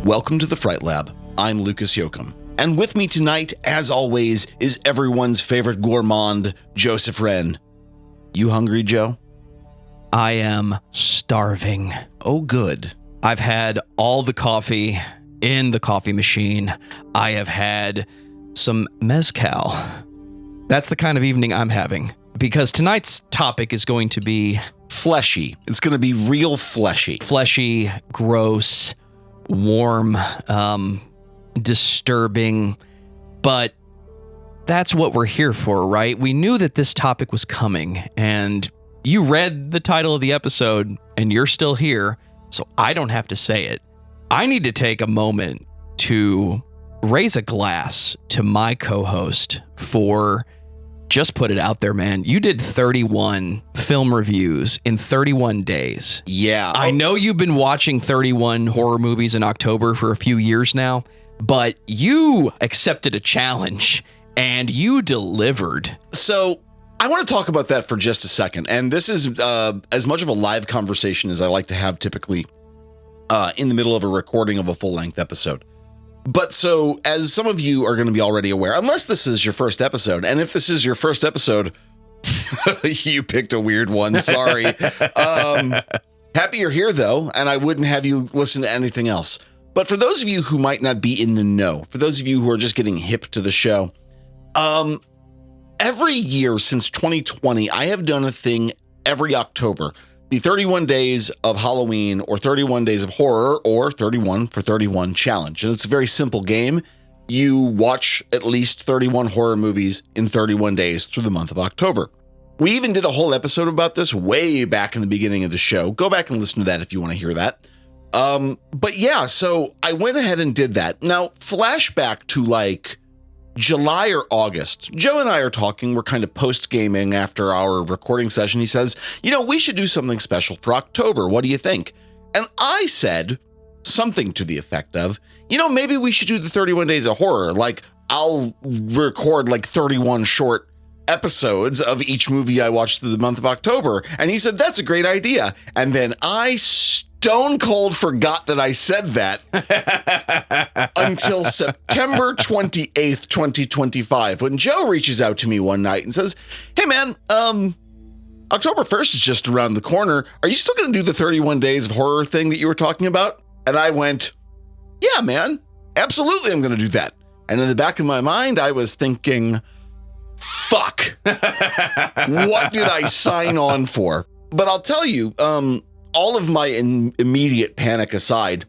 Welcome to the Fright Lab. I'm Lucas Yoakum. And with me tonight, as always, is everyone's favorite gourmand, Joseph Wren. You hungry, Joe? I am starving. Oh, good. I've had all the coffee in the coffee machine. I have had some mezcal. That's the kind of evening I'm having, because tonight's topic is going to be fleshy. It's going to be real fleshy. Fleshy, gross, warm, disturbing, but that's what we're here for, right? We knew that this topic was coming, and you read the title of the episode, and you're still here, so I don't have to say it. I need to take a moment to raise a glass to my co-host for, just put it out there, man. You did 31 film reviews in 31 days. Yeah. I know you've been watching 31 horror movies in October for a few years now, but you accepted a challenge and you delivered. So I want to talk about that for just a second. And this is as much of a live conversation as I like to have typically in the middle of a recording of a full-length episode. But so, as some of you are going to be already aware, unless this is your first episode, and if this is your first episode, you picked a weird one, sorry. Happy you're here, though, and I wouldn't have you listen to anything else. But for those of you who might not be in the know, for those of you who are just getting hip to the show, every year since 2020, I have done a thing every October. The 31 Days of Halloween, or 31 Days of Horror, or 31 for 31 challenge. And it's a very simple game. You watch at least 31 horror movies in 31 days through the month of October. We even did a whole episode about this way back in the beginning of the show. Go back and listen to that if you want to hear that. But yeah, so I went ahead and did that. Now, flashback to like July or August, Joe and I are talking. We're kind of post-gaming after our recording session. He says, we should do something special for October. What do you think? And I said something to the effect of, maybe we should do the 31 Days of Horror. Like, I'll record like 31 short episodes of each movie I watched through the month of October. And he said, that's a great idea. And then I stone cold forgot that I said that until September 28th, 2025, when Joe reaches out to me one night and says, hey man, October 1st is just around the corner. Are you still going to do the 31 Days of Horror thing that you were talking about? And I went, yeah, man, absolutely. I'm going to do that. And in the back of my mind, I was thinking, fuck, what did I sign on for? But I'll tell you, all of my immediate panic aside,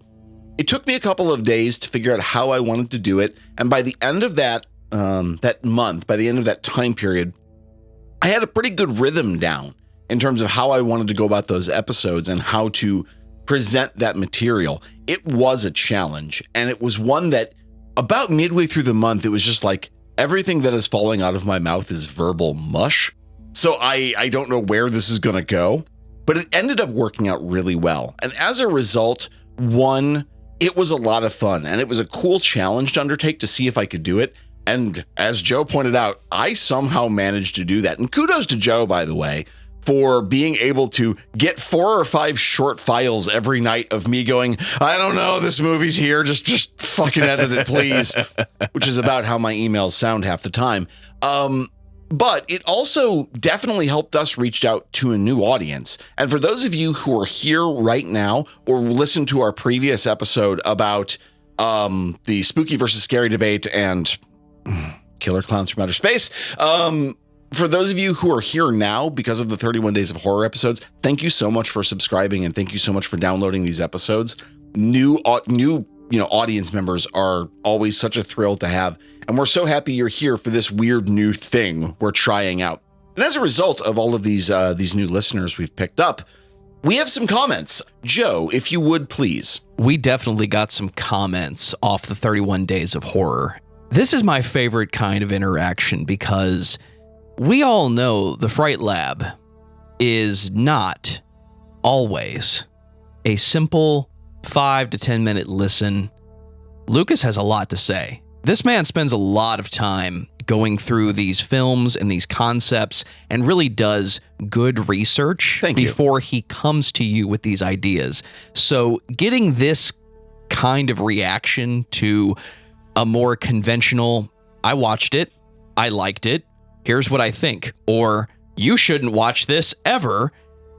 it took me a couple of days to figure out how I wanted to do it. And by the end of that month, by the end of that time period, I had a pretty good rhythm down in terms of how I wanted to go about those episodes and how to present that material. It was a challenge. And it was one that about midway through the month, it was just like everything that is falling out of my mouth is verbal mush. So I don't know where this is going to go. But it ended up working out really well. And as a result, one, it was a lot of fun and it was a cool challenge to undertake to see if I could do it. And as Joe pointed out, I somehow managed to do that. And kudos to Joe, by the way, for being able to get 4 or 5 short files every night of me going, I don't know, this movie's here. Just fucking edit it, please. Which is about how my emails sound half the time. But it also definitely helped us reach out to a new audience. And for those of you who are here right now or listen to our previous episode about the spooky versus scary debate and killer clowns from outer space, for those of you who are here now because of the 31 Days of Horror episodes, thank you so much for subscribing and thank you so much for downloading these episodes. New audience members are always such a thrill to have. And we're so happy you're here for this weird new thing we're trying out. And as a result of all of these new listeners we've picked up, we have some comments. Joe, if you would, please. We definitely got some comments off the 31 Days of Horror. This is my favorite kind of interaction because we all know the Fright Lab is not always a simple 5 to 10 minute listen. Lucas has a lot to say. This man spends a lot of time going through these films and these concepts and really does good research before he comes to you with these ideas. So getting this kind of reaction to a more conventional, I watched it, I liked it, here's what I think, or you shouldn't watch this ever,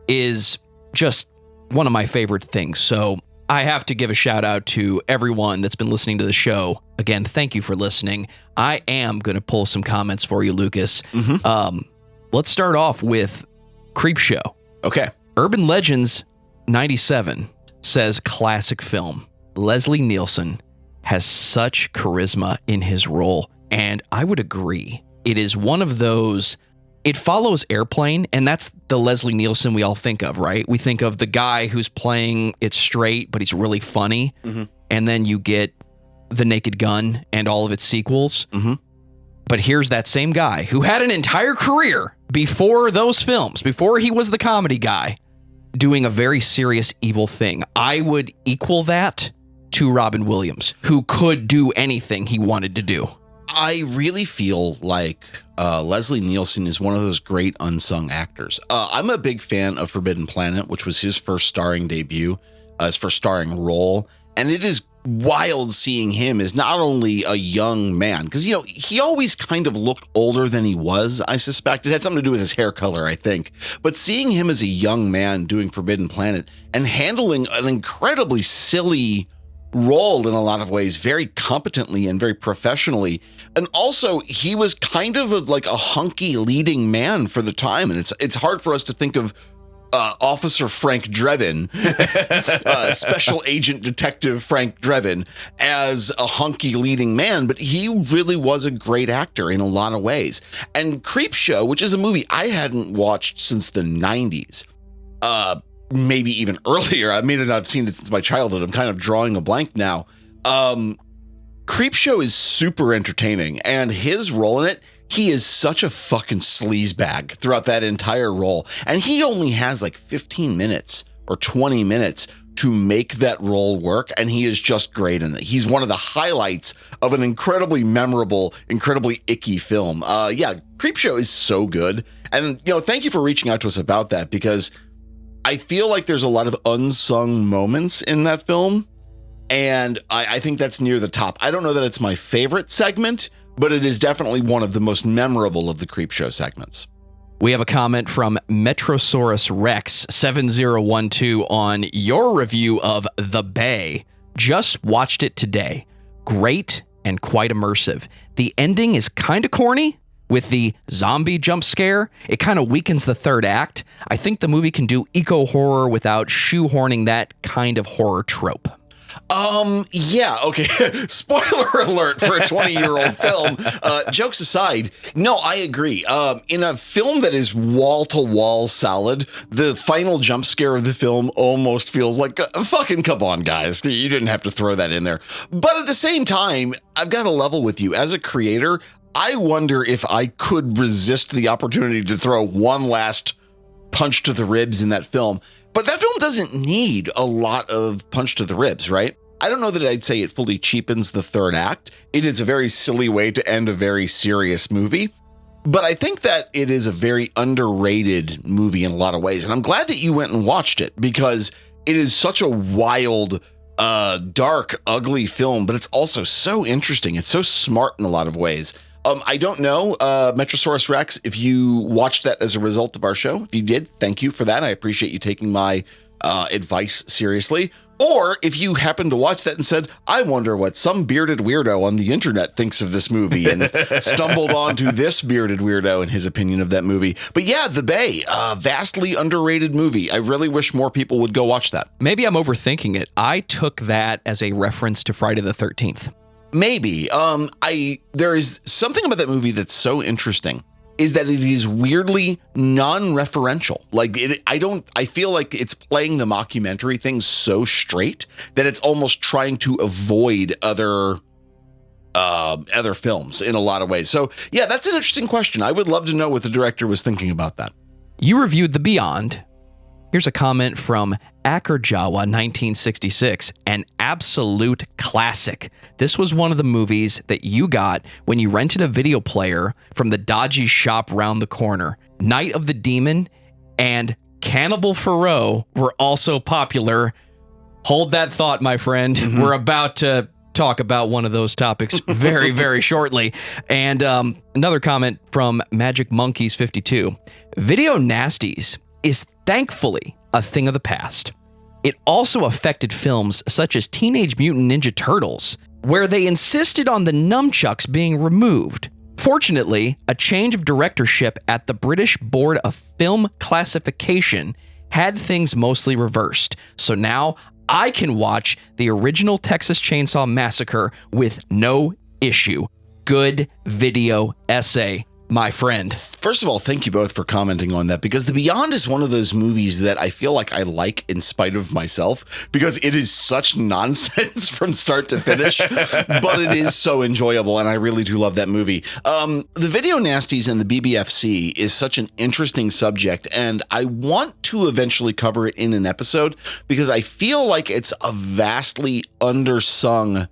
is just one of my favorite things. So I have to give a shout out to everyone that's been listening to the show. Again, thank you for listening. I am going to pull some comments for you, Lucas. Let's start off with Creepshow. Okay. Urban Legends 97 says classic film. Leslie Nielsen has such charisma in his role, and I would agree. It is one of those, it follows Airplane, and that's the Leslie Nielsen we all think of, right? We think of the guy who's playing it straight, but he's really funny. And then you get The Naked Gun and all of its sequels. But here's that same guy who had an entire career before those films, before he was the comedy guy, doing a very serious evil thing. I would equal that to Robin Williams, who could do anything he wanted to do. I really feel like Leslie Nielsen is one of those great unsung actors. I'm a big fan of Forbidden Planet, which was his first starring debut, his first starring role. And it is wild seeing him as not only a young man, because, you know, he always kind of looked older than he was, I suspect. It had something to do with his hair color, I think. But seeing him as a young man doing Forbidden Planet and handling an incredibly silly role in a lot of ways, very competently and very professionally. And also, he was kind of like a hunky leading man for the time. And it's hard for us to think of Officer Frank Drebin, Special Agent Detective Frank Drebin, as a hunky leading man, but he really was a great actor in a lot of ways. And Creepshow, which is a movie I hadn't watched since the 90s, maybe even earlier. I may have not seen it since my childhood. I'm kind of drawing a blank now. Creepshow is super entertaining, and his role in it, he is such a fucking sleazebag throughout that entire role. And he only has like 15 minutes or 20 minutes to make that role work. And he is just great in it. He's one of the highlights of an incredibly memorable, incredibly icky film. Creepshow is so good. And, you know, thank you for reaching out to us about that, because I feel like there's a lot of unsung moments in that film. And I think that's near the top. I don't know that it's my favorite segment, but it is definitely one of the most memorable of the Creepshow segments. We have a comment from Metrosaurus Rex 7012 on your review of The Bay. Just watched it today. Great and quite immersive. The ending is kind of corny with the zombie jump scare. It kind of weakens the third act. I think the movie can do eco-horror without shoehorning that kind of horror trope. Okay. Spoiler alert for a 20-year-old film. Jokes aside, no, I agree. In a film that is wall-to-wall solid, the final jump scare of the film almost feels like, fucking come on, guys. You didn't have to throw that in there. But at the same time, I've got to level with you. As a creator, I wonder if I could resist the opportunity to throw one last punch to the ribs in that film. But that film doesn't need a lot of punch to the ribs, right? I don't know that I'd say it fully cheapens the third act. It is a very silly way to end a very serious movie. But I think that it is a very underrated movie in a lot of ways. And I'm glad that you went and watched it, because it is such a wild, dark, ugly film, but it's also so interesting. It's so smart in a lot of ways. I don't know, Metrosaurus Rex, if you watched that as a result of our show. If you did, thank you for that. I appreciate you taking my advice seriously. Or if you happened to watch that and said, I wonder what some bearded weirdo on the internet thinks of this movie, and stumbled onto this bearded weirdo and his opinion of that movie. But yeah, The Bay, vastly underrated movie. I really wish more people would go watch that. Maybe I'm overthinking it. I took that as a reference to Friday the 13th. Maybe. There is something about that movie that's so interesting, is that it is weirdly non-referential. Like I feel like it's playing the mockumentary thing so straight that it's almost trying to avoid other films in a lot of ways. So yeah, that's an interesting question. I would love to know what the director was thinking about that. You reviewed The Beyond. Here's a comment from Akerjawa 1966, an absolute classic. This was one of the movies that you got when you rented a video player from the dodgy shop round the corner. Night of the Demon and Cannibal Ferox were also popular. Hold that thought, my friend. We're about to talk about one of those topics very, very shortly. And another comment from Magic Monkeys 52. Video nasties is thankfully a thing of the past. It also affected films such as Teenage Mutant Ninja Turtles, where they insisted on the nunchucks being removed. Fortunately, a change of directorship at the British Board of Film Classification had things mostly reversed. So now I can watch the original Texas Chainsaw Massacre with no issue. Good video essay, my friend. First of all, thank you both for commenting on that, because The Beyond is one of those movies that I feel like I like in spite of myself, because it is such nonsense from start to finish, but it is so enjoyable, and I really do love that movie. The video nasties and the BBFC is such an interesting subject, and I want to eventually cover it in an episode, because I feel like it's a vastly undersung,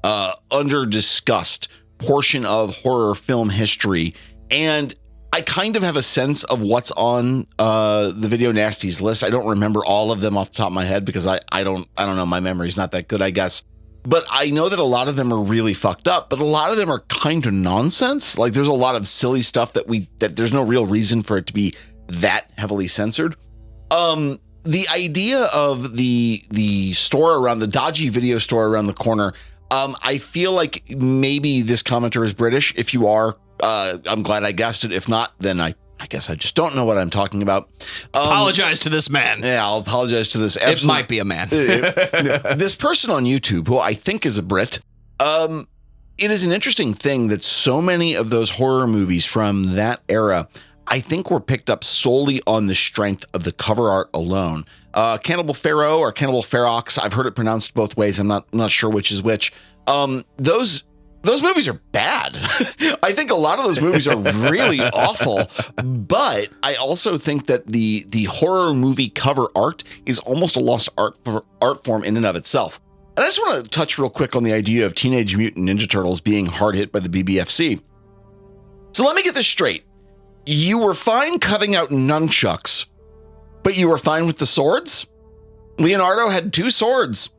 under-discussed portion of horror film history. And I kind of have a sense of what's on the video nasties list. I don't remember all of them off the top of my head, because I don't know. My memory's not that good, I guess. But I know that a lot of them are really fucked up, but a lot of them are kind of nonsense. Like, there's a lot of silly stuff that there's no real reason for it to be that heavily censored. The idea of the store around the dodgy video store around the corner. I feel like maybe this commenter is British. If you are, I'm glad I guessed it. If not, then I guess I just don't know what I'm talking about. Apologize to this man. Yeah, I'll apologize to this. It might be a man. This person on YouTube, who I think is a Brit, it is an interesting thing that so many of those horror movies from that era, I think, were picked up solely on the strength of the cover art alone. Cannibal Pharaoh or Cannibal Ferox, I've heard it pronounced both ways. I'm not sure which is which. Those movies are bad. I think a lot of those movies are really awful, but I also think that the horror movie cover art is almost a lost art form in and of itself. And I just want to touch real quick on the idea of Teenage Mutant Ninja Turtles being hard hit by the BBFC. So let me get this straight. You were fine cutting out nunchucks, but you were fine with the swords? Leonardo had 2 swords.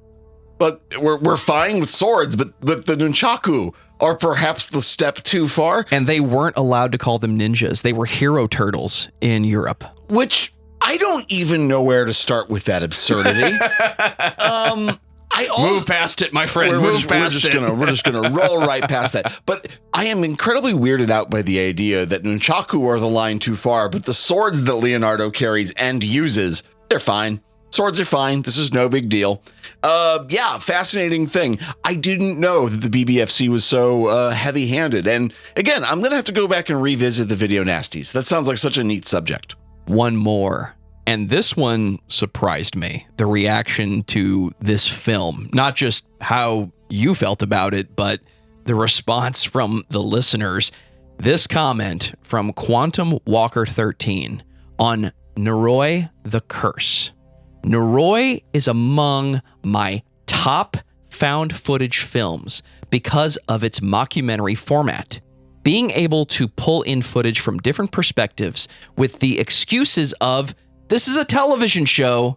But we're fine with swords, but the nunchaku are perhaps the step too far. And they weren't allowed to call them ninjas. They were hero turtles in Europe. Which I don't even know where to start with that absurdity. Move past it, my friend. We're just gonna roll right past that. But I am incredibly weirded out by the idea that nunchaku are the line too far, but the swords that Leonardo carries and uses, they're fine. Swords are fine. This is no big deal. Yeah, fascinating thing. I didn't know that the BBFC was so heavy-handed. And again, I'm going to have to go back and revisit the video nasties. That sounds like such a neat subject. One more. And this one surprised me. The reaction to this film. Not just how you felt about it, but the response from the listeners. This comment from Quantum Walker 13 on Noroi the Curse. Noroi is among my top found footage films because of its mockumentary format. Being able to pull in footage from different perspectives with the excuses of, this is a television show,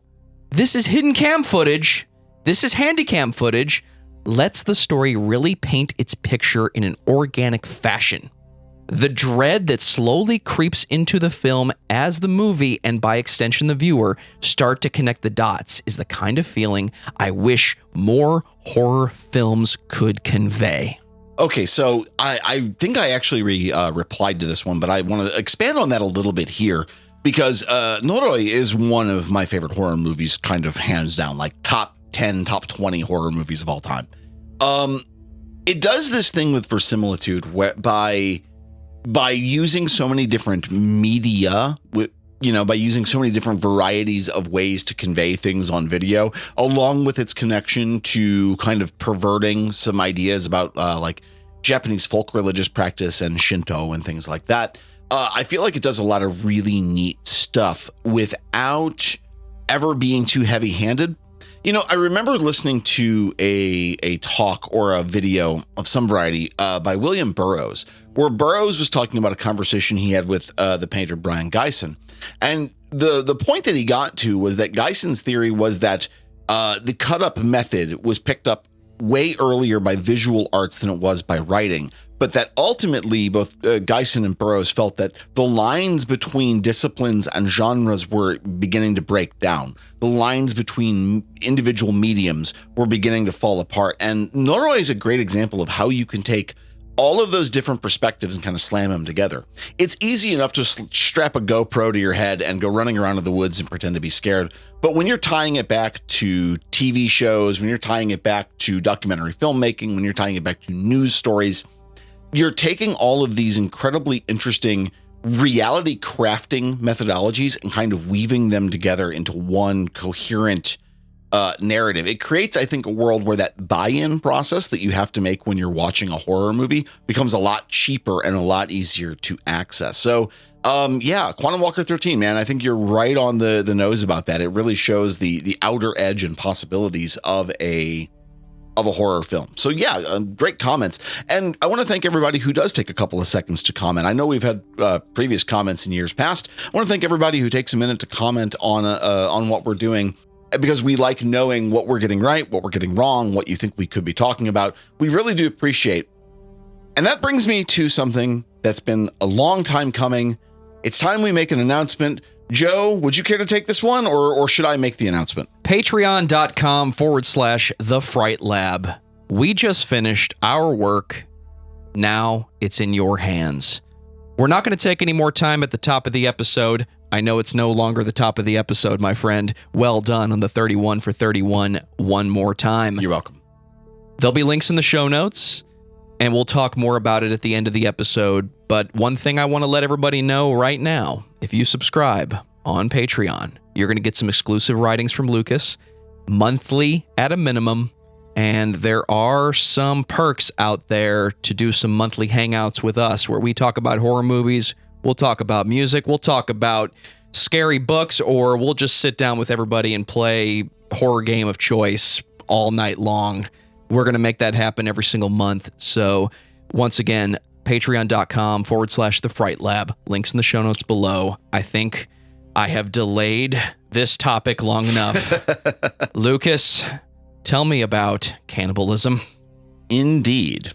this is hidden cam footage, this is handycam footage, lets the story really paint its picture in an organic fashion. The dread that slowly creeps into the film as the movie, and by extension the viewer, start to connect the dots is the kind of feeling I wish more horror films could convey. Okay, so I think I actually replied to this one, but I want to expand on that a little bit here, because Noroi is one of my favorite horror movies, kind of hands down, like top 10, top 20 horror movies of all time. It does this thing with verisimilitude by using so many different media, by using so many different varieties of ways to convey things on video, along with its connection to kind of perverting some ideas about like Japanese folk religious practice and Shinto and things like that. I feel like it does a lot of really neat stuff without ever being too heavy-handed. I remember listening to a talk or a video of some variety by William Burroughs, where Burroughs was talking about a conversation he had with the painter Brian Gysin. And the point that he got to was that Gyson's theory was that The cut up method was picked up way earlier by visual arts than it was by writing, but that ultimately both Geisen and Burroughs felt that the lines between disciplines and genres were beginning to break down. The lines between individual mediums were beginning to fall apart. And Noroi is a great example of how you can take all of those different perspectives and kind of slam them together. It's easy enough to strap a GoPro to your head and go running around in the woods and pretend to be scared. But when you're tying it back to TV shows, when you're tying it back to documentary filmmaking, when you're tying it back to news stories, you're taking all of these incredibly interesting reality crafting methodologies and kind of weaving them together into one coherent narrative. It creates, I think, a world where that buy-in process that you have to make when you're watching a horror movie becomes a lot cheaper and a lot easier to access. So, Quantum Walker 13, man, I think you're right on the nose about that. It really shows the outer edge and possibilities of a horror film. So great comments. And I want to thank everybody who does take a couple of seconds to comment. I know we've had previous comments in years past. I want to thank everybody who takes a minute to comment on what we're doing, because we like knowing what we're getting right, what we're getting wrong, what you think we could be talking about. We really do appreciate. And that brings me to something that's been a long time coming. It's time we make an announcement. Joe, would you care to take this one, or should I make the announcement? Patreon.com/The Fright Lab. We just finished our work. Now it's in your hands. We're not going to take any more time at the top of the episode. I know it's no longer the top of the episode, my friend. Well done on the 31 for 31 one more time. You're welcome. There'll be links in the show notes, and we'll talk more about it at the end of the episode. But one thing I want to let everybody know right now, if you subscribe on Patreon, you're going to get some exclusive writings from Lucas, monthly at a minimum, and there are some perks out there to do some monthly hangouts with us where we talk about horror movies, we'll talk about music, we'll talk about scary books, or we'll just sit down with everybody and play horror game of choice all night long. We're going to make that happen every single month. So once again, patreon.com/The Fright Lab. Links in the show notes below. I think I have delayed this topic long enough. Lucas, tell me about cannibalism. Indeed.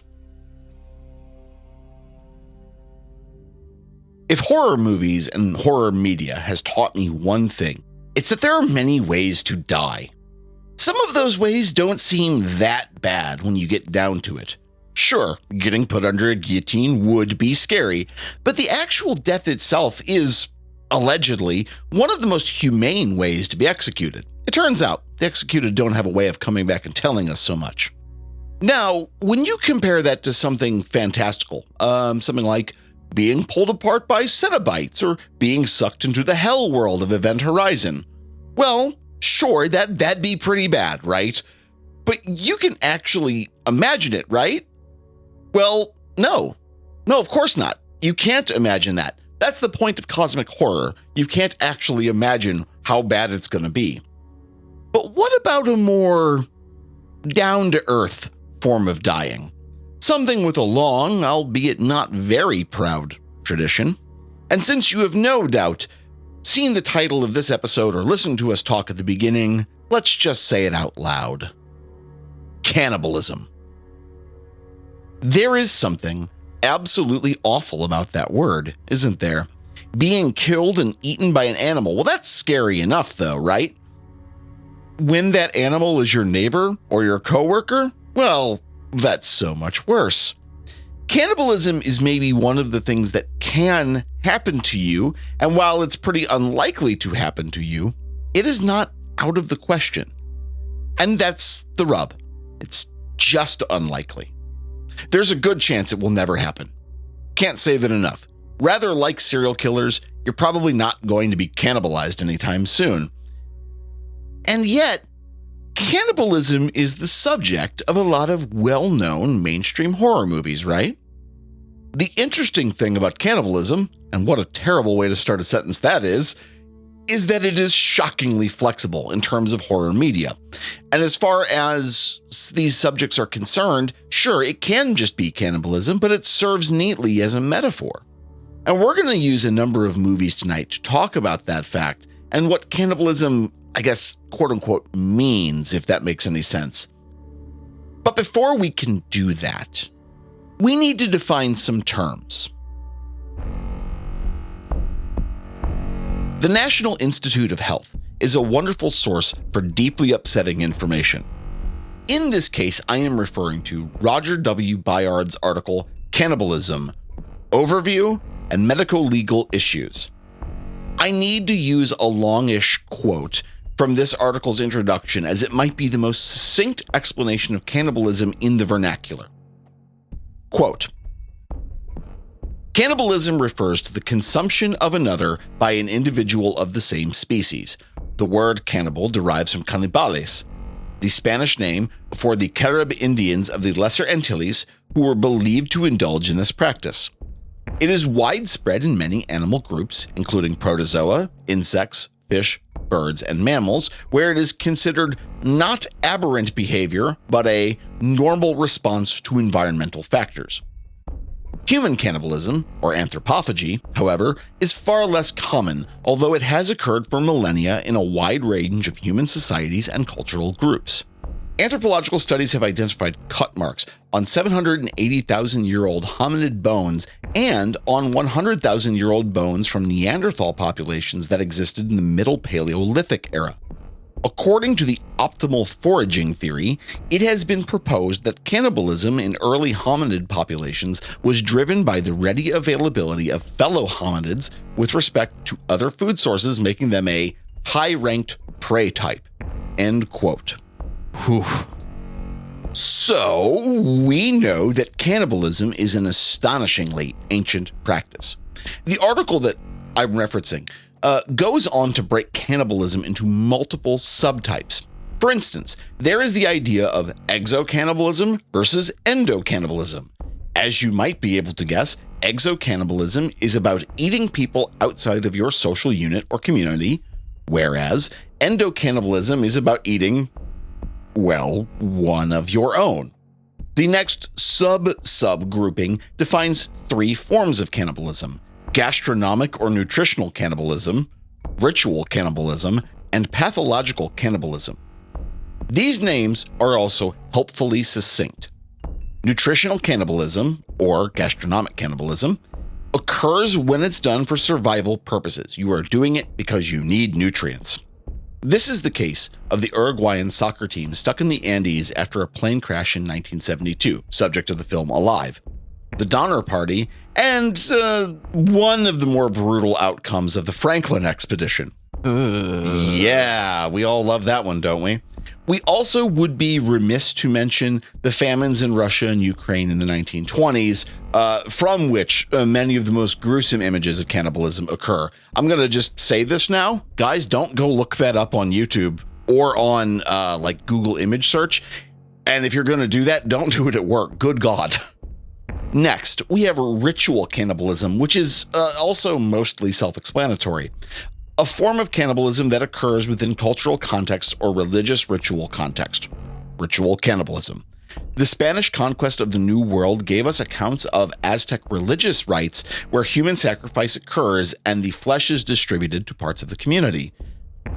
If horror movies and horror media has taught me one thing, it's that there are many ways to die. Some of those ways don't seem that bad when you get down to it. Sure, getting put under a guillotine would be scary, but the actual death itself is, allegedly, one of the most humane ways to be executed. It turns out the executed don't have a way of coming back and telling us so much. Now, when you compare that to something fantastical, something like being pulled apart by Cenobites or being sucked into the hell world of Event Horizon, well, sure, that'd be pretty bad, right? But you can actually imagine it, right? Well, no, of course not. You can't imagine that. That's the point of cosmic horror. You can't actually imagine how bad it's going to be. But what about a more down-to-earth form of dying? Something with a long, albeit not very proud, tradition. And since you have no doubt seen the title of this episode or listened to us talk at the beginning, let's just say it out loud. Cannibalism. There is something absolutely awful about that word, isn't there? Being killed and eaten by an animal. Well, that's scary enough, though, right? When that animal is your neighbor or your coworker, well, that's so much worse. Cannibalism is maybe one of the things that can happen to you, and while it's pretty unlikely to happen to you, it is not out of the question. And that's the rub. It's just unlikely. There's a good chance it will never happen. Can't say that enough. Rather, like serial killers, you're probably not going to be cannibalized anytime soon. And yet, cannibalism is the subject of a lot of well-known mainstream horror movies, right? The interesting thing about cannibalism, and what a terrible way to start a sentence that is that it is shockingly flexible in terms of horror media. And as far as these subjects are concerned, sure, it can just be cannibalism, but it serves neatly as a metaphor. And we're going to use a number of movies tonight to talk about that fact and what cannibalism, I guess, quote unquote, means, if that makes any sense. But before we can do that, we need to define some terms. The National Institute of Health is a wonderful source for deeply upsetting information. In this case, I am referring to Roger W. Bayard's article, Cannibalism, Overview and Medico-Legal Issues. I need to use a longish quote from this article's introduction, as it might be the most succinct explanation of cannibalism in the vernacular. Quote, "Cannibalism refers to the consumption of another by an individual of the same species. The word cannibal derives from canibales, the Spanish name for the Carib Indians of the Lesser Antilles who were believed to indulge in this practice. It is widespread in many animal groups, including protozoa, insects, fish, birds, and mammals, where it is considered not aberrant behavior, but a normal response to environmental factors. Human cannibalism, or anthropophagy, however, is far less common, although it has occurred for millennia in a wide range of human societies and cultural groups. Anthropological studies have identified cut marks on 780,000-year-old hominid bones and on 100,000-year-old bones from Neanderthal populations that existed in the Middle Paleolithic era. According to the optimal foraging theory, it has been proposed that cannibalism in early hominid populations was driven by the ready availability of fellow hominids with respect to other food sources, making them a high-ranked prey type." End quote. Whew. So, we know that cannibalism is an astonishingly ancient practice. The article that I'm referencing goes on to break cannibalism into multiple subtypes. For instance, there is the idea of exocannibalism versus endocannibalism. As you might be able to guess, exocannibalism is about eating people outside of your social unit or community, whereas endocannibalism is about eating, well, one of your own. The next sub-grouping defines three forms of cannibalism: gastronomic or nutritional cannibalism, ritual cannibalism, and pathological cannibalism. These names are also helpfully succinct. Nutritional cannibalism, or gastronomic cannibalism, occurs when it's done for survival purposes. You are doing it because you need nutrients. This is the case of the Uruguayan soccer team stuck in the Andes after a plane crash in 1972, subject of the film Alive, the Donner Party, and one of the more brutal outcomes of the Franklin expedition. Yeah, we all love that one, don't we? We also would be remiss to mention the famines in Russia and Ukraine in the 1920s, from which many of the most gruesome images of cannibalism occur. I'm going to just say this now. Guys, don't go look that up on YouTube or on like Google image search. And if you're going to do that, don't do it at work. Good God. Next, we have ritual cannibalism, which is also mostly self-explanatory. A form of cannibalism that occurs within cultural context or religious ritual context. Ritual cannibalism. The Spanish conquest of the New World gave us accounts of Aztec religious rites where human sacrifice occurs and the flesh is distributed to parts of the community.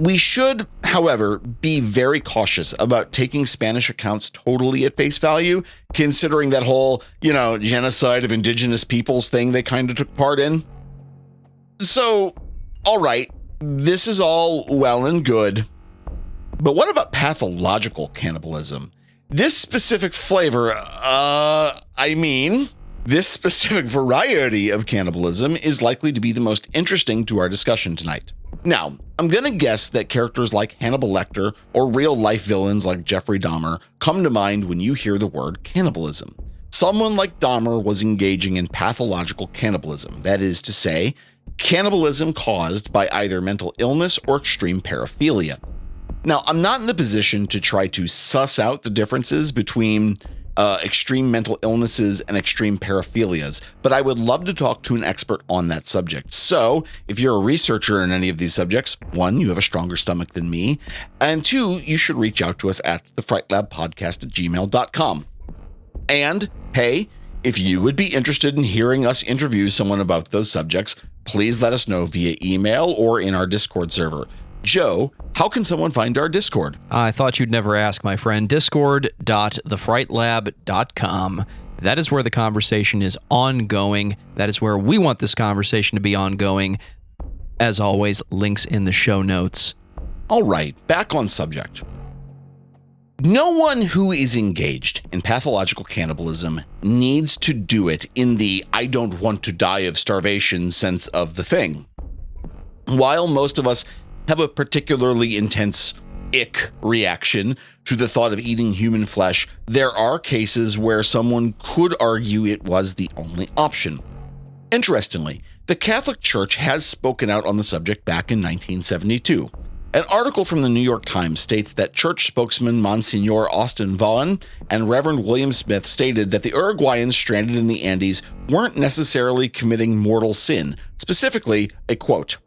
We should, however, be very cautious about taking Spanish accounts totally at face value, considering that whole, genocide of indigenous peoples thing they kind of took part in. So, all right, this is all well and good, but what about pathological cannibalism? This specific flavor, this specific variety of cannibalism is likely to be the most interesting to our discussion tonight. Now, I'm going to guess that characters like Hannibal Lecter or real-life villains like Jeffrey Dahmer come to mind when you hear the word cannibalism. Someone like Dahmer was engaging in pathological cannibalism, that is to say, cannibalism caused by either mental illness or extreme paraphilia. Now, I'm not in the position to try to suss out the differences between extreme mental illnesses and extreme paraphilias, but I would love to talk to an expert on that subject. So if you're a researcher in any of these subjects, one, you have a stronger stomach than me, and two, you should reach out to us at thefrightlabpodcast@gmail.com. And hey, if you would be interested in hearing us interview someone about those subjects, please let us know via email or in our Discord server. Joe, how can someone find our Discord? I thought you'd never ask, my friend. Discord.thefrightlab.com. That is where the conversation is ongoing. That is where we want this conversation to be ongoing. As always, links in the show notes. All right, back on subject. No one who is engaged in pathological cannibalism needs to do it in the I don't want to die of starvation sense of the thing. While most of us have a particularly intense ick reaction to the thought of eating human flesh, there are cases where someone could argue it was the only option. Interestingly, the Catholic Church has spoken out on the subject back in 1972. An article from the New York Times states that church spokesman Monsignor Austin Vaughan and Reverend William Smith stated that the Uruguayans stranded in the Andes weren't necessarily committing mortal sin. Specifically, a quote,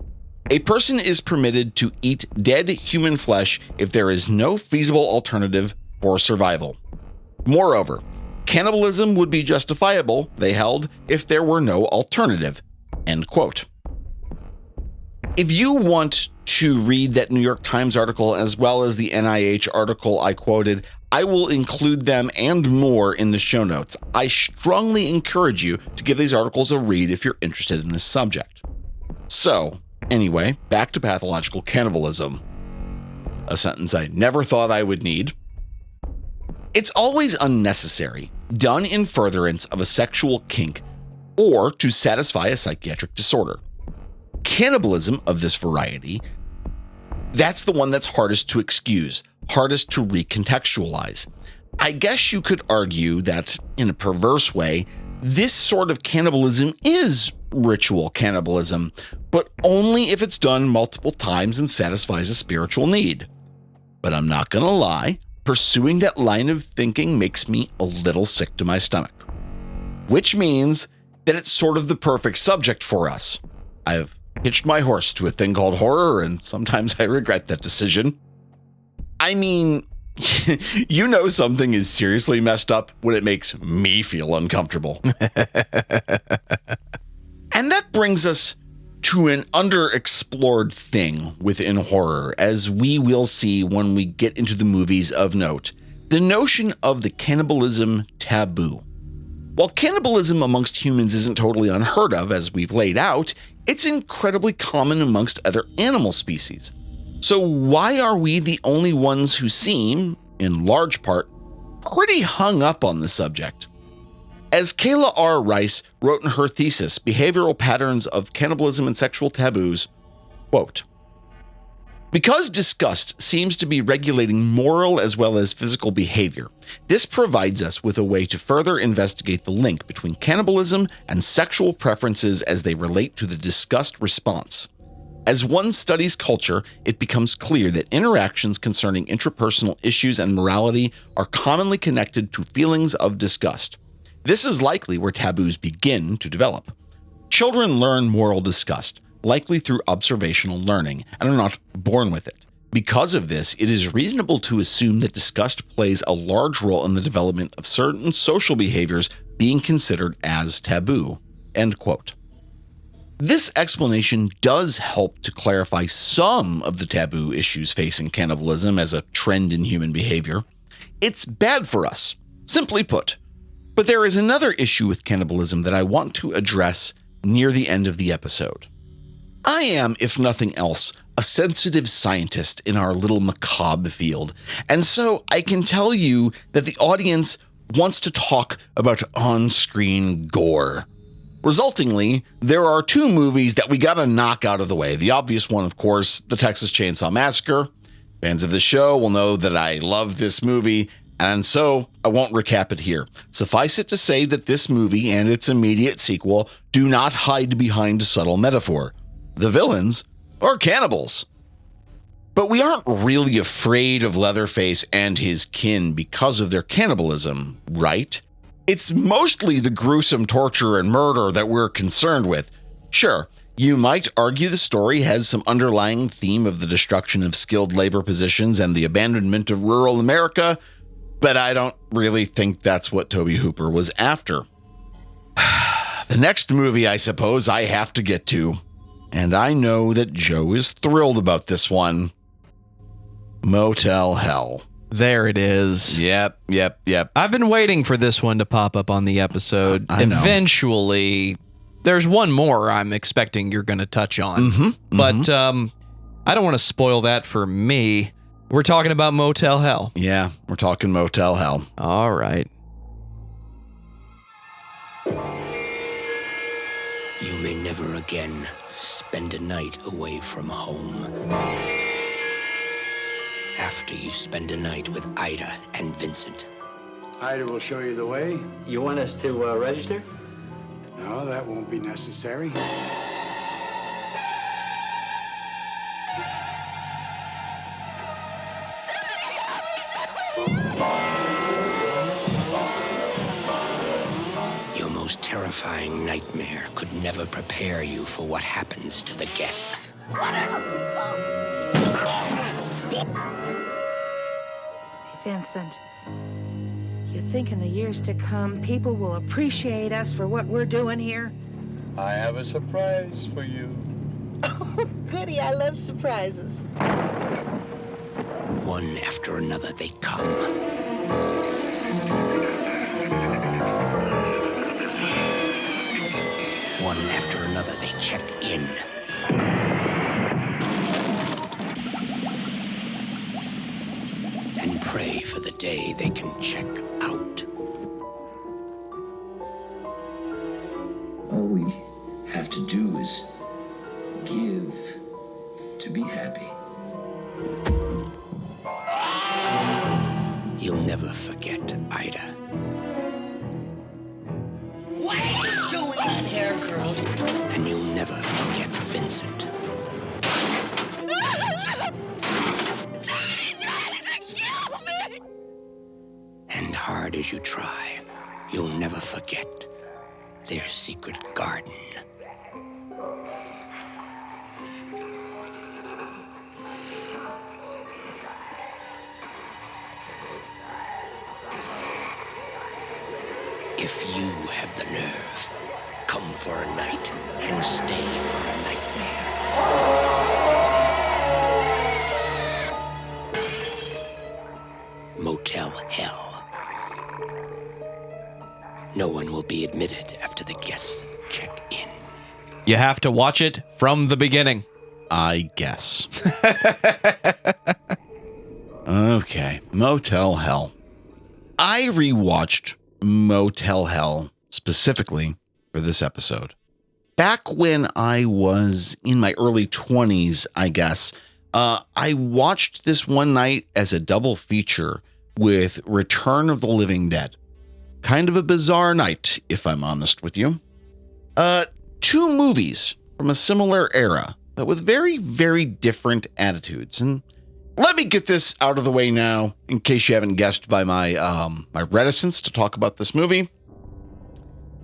"A person is permitted to eat dead human flesh if there is no feasible alternative for survival. Moreover, cannibalism would be justifiable, they held, if there were no alternative." End quote. If you want to read that New York Times article as well as the NIH article I quoted, I will include them and more in the show notes. I strongly encourage you to give these articles a read if you're interested in this subject. So, anyway, back to pathological cannibalism. A sentence I never thought I would need. It's always unnecessary, done in furtherance of a sexual kink or to satisfy a psychiatric disorder. Cannibalism of this variety, that's the one that's hardest to excuse, hardest to recontextualize. I guess you could argue that, in a perverse way, this sort of cannibalism is ritual cannibalism, but only if it's done multiple times and satisfies a spiritual need. But I'm not gonna lie, pursuing that line of thinking makes me a little sick to my stomach. Which means that it's sort of the perfect subject for us. I've hitched my horse to a thing called horror, and sometimes I regret that decision. I mean, you know something is seriously messed up when it makes me feel uncomfortable. And that brings us to an underexplored thing within horror, as we will see when we get into the movies of note, the notion of the cannibalism taboo. While cannibalism amongst humans isn't totally unheard of, as we've laid out, it's incredibly common amongst other animal species. So why are we the only ones who seem, in large part, pretty hung up on the subject? As Kayla R. Rice wrote in her thesis, Behavioral Patterns of Cannibalism and Sexual Taboos, quote, "Because disgust seems to be regulating moral as well as physical behavior, this provides us with a way to further investigate the link between cannibalism and sexual preferences as they relate to the disgust response. As one studies culture, it becomes clear that interactions concerning intrapersonal issues and morality are commonly connected to feelings of disgust. This is likely where taboos begin to develop. Children learn moral disgust, likely through observational learning, and are not born with it. Because of this, it is reasonable to assume that disgust plays a large role in the development of certain social behaviors being considered as taboo." End quote. This explanation does help to clarify some of the taboo issues facing cannibalism as a trend in human behavior. It's bad for us, simply put. But there is another issue with cannibalism that I want to address near the end of the episode. I am, if nothing else, a sensitive scientist in our little macabre field, and so I can tell you that the audience wants to talk about on-screen gore. Resultingly, there are two movies that we gotta knock out of the way. The obvious one, of course, the Texas Chainsaw Massacre. Fans of the show will know that I love this movie, and so I won't recap it here. Suffice it to say that this movie and its immediate sequel do not hide behind a subtle metaphor. The villains are cannibals. But we aren't really afraid of Leatherface and his kin because of their cannibalism, right? It's mostly the gruesome torture and murder that we're concerned with. Sure, you might argue the story has some underlying theme of the destruction of skilled labor positions and the abandonment of rural America, but I don't really think that's what Tobe Hooper was after. The next movie I suppose I have to get to And I know that Joe is thrilled about this one. Motel Hell. There it is. Yep. I've been waiting for this one to pop up on the episode. I know. Eventually, there's one more I'm expecting you're going to touch on. But I don't want to spoil that for me. We're talking about Motel Hell. Yeah, we're talking Motel Hell. All right. You may never again spend a night away from home. After you spend a night with Ida and Vincent. Ida will show you the way. You want us to register? No, that won't be necessary. Your most terrifying nightmare could never prepare you for what happens to the guest. Vincent, you think in the years to come, people will appreciate us for what we're doing here? I have a surprise for you. Oh, goody, I love surprises. One after another they come. One after another they check in. And pray for the day they can check out. All we have to do is give to be happy. You'll never forget Ida. What are you doing in here, girl? And you'll never forget Vincent. And hard as you try, you'll never forget their secret garden. If you have the nerve, come for a night and stay for a nightmare. Motel Hell. No one will be admitted after the guests check in. You have to watch it from the beginning. I guess. Okay, Motel Hell. I rewatched Motel Hell specifically for this episode. Back when I was in my early 20s, I guess, I watched this one night as a double feature with Return of the Living Dead. Kind of a bizarre night, if I'm honest with you. Two movies from a similar era, but with very, very different attitudes. And let me get this out of the way now, in case you haven't guessed by my my reticence to talk about this movie.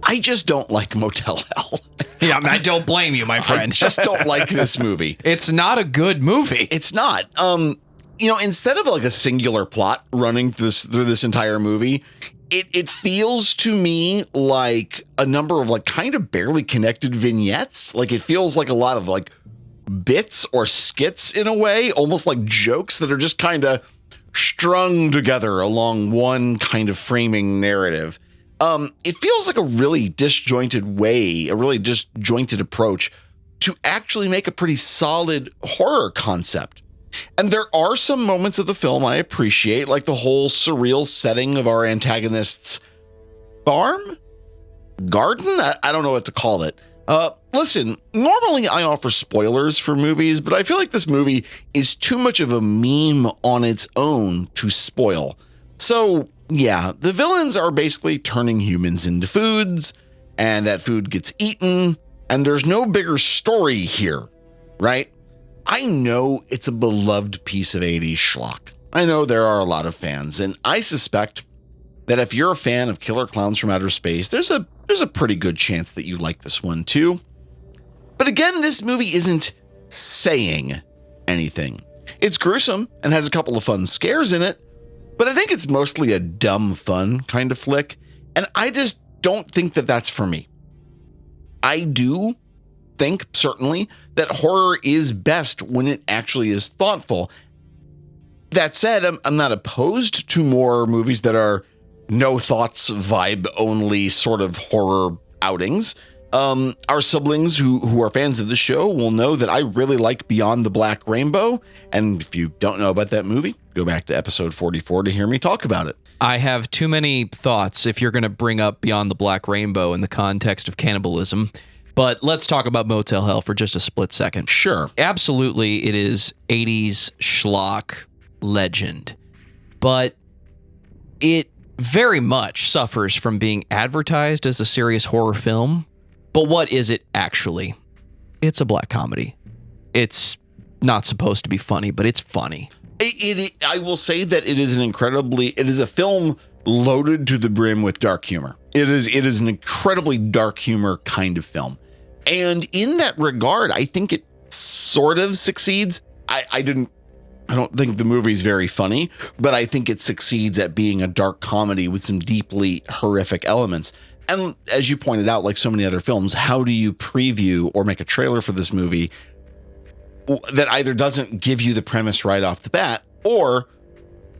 I just don't like Motel Hell. Yeah, I don't blame you, my friend. I just don't like this movie. It's not a good movie. It's not. Instead of like a singular plot running through this entire movie, it feels to me like a number of like kind of barely connected vignettes. Like it feels like a lot of like bits or skits in a way, almost like jokes that are just kind of strung together along one kind of framing narrative. It feels like a really disjointed way, a really disjointed approach to actually make a pretty solid horror concept. And there are some moments of the film I appreciate, like the whole surreal setting of our antagonist's farm? Garden? I don't know what to call it. Listen, normally I offer spoilers for movies, but I feel like this movie is too much of a meme on its own to spoil. So, yeah, the villains are basically turning humans into foods, and that food gets eaten, and there's no bigger story here, right? I know it's a beloved piece of 80s schlock. I know there are a lot of fans, and I suspect that if you're a fan of Killer Clowns from Outer Space, there's a pretty good chance that you like this one too. But again, this movie isn't saying anything. It's gruesome and has a couple of fun scares in it, but I think it's mostly a dumb fun kind of flick, and I just don't think that that's for me. I do think, certainly, that horror is best when it actually is thoughtful. That said, I'm not opposed to more movies that are no thoughts, vibe only sort of horror outings. Our siblings who are fans of the show will know that I really like Beyond the Black Rainbow. And if you don't know about that movie, go back to episode 44 to hear me talk about it. I have too many thoughts if you're going to bring up Beyond the Black Rainbow in the context of cannibalism. But let's talk about Motel Hell for just a split second. Sure. Absolutely, it is 80s schlock legend. But it very much suffers from being advertised as a serious horror film. But what is it actually? It's a black comedy. It's not supposed to be funny, but it's funny. I will say that it is a film loaded to the brim with dark humor. It is an incredibly dark humor kind of film. And in that regard, I think it sort of succeeds. I don't think the movie's very funny, but I think it succeeds at being a dark comedy with some deeply horrific elements. And as you pointed out, like so many other films, how do you preview or make a trailer for this movie that either doesn't give you the premise right off the bat or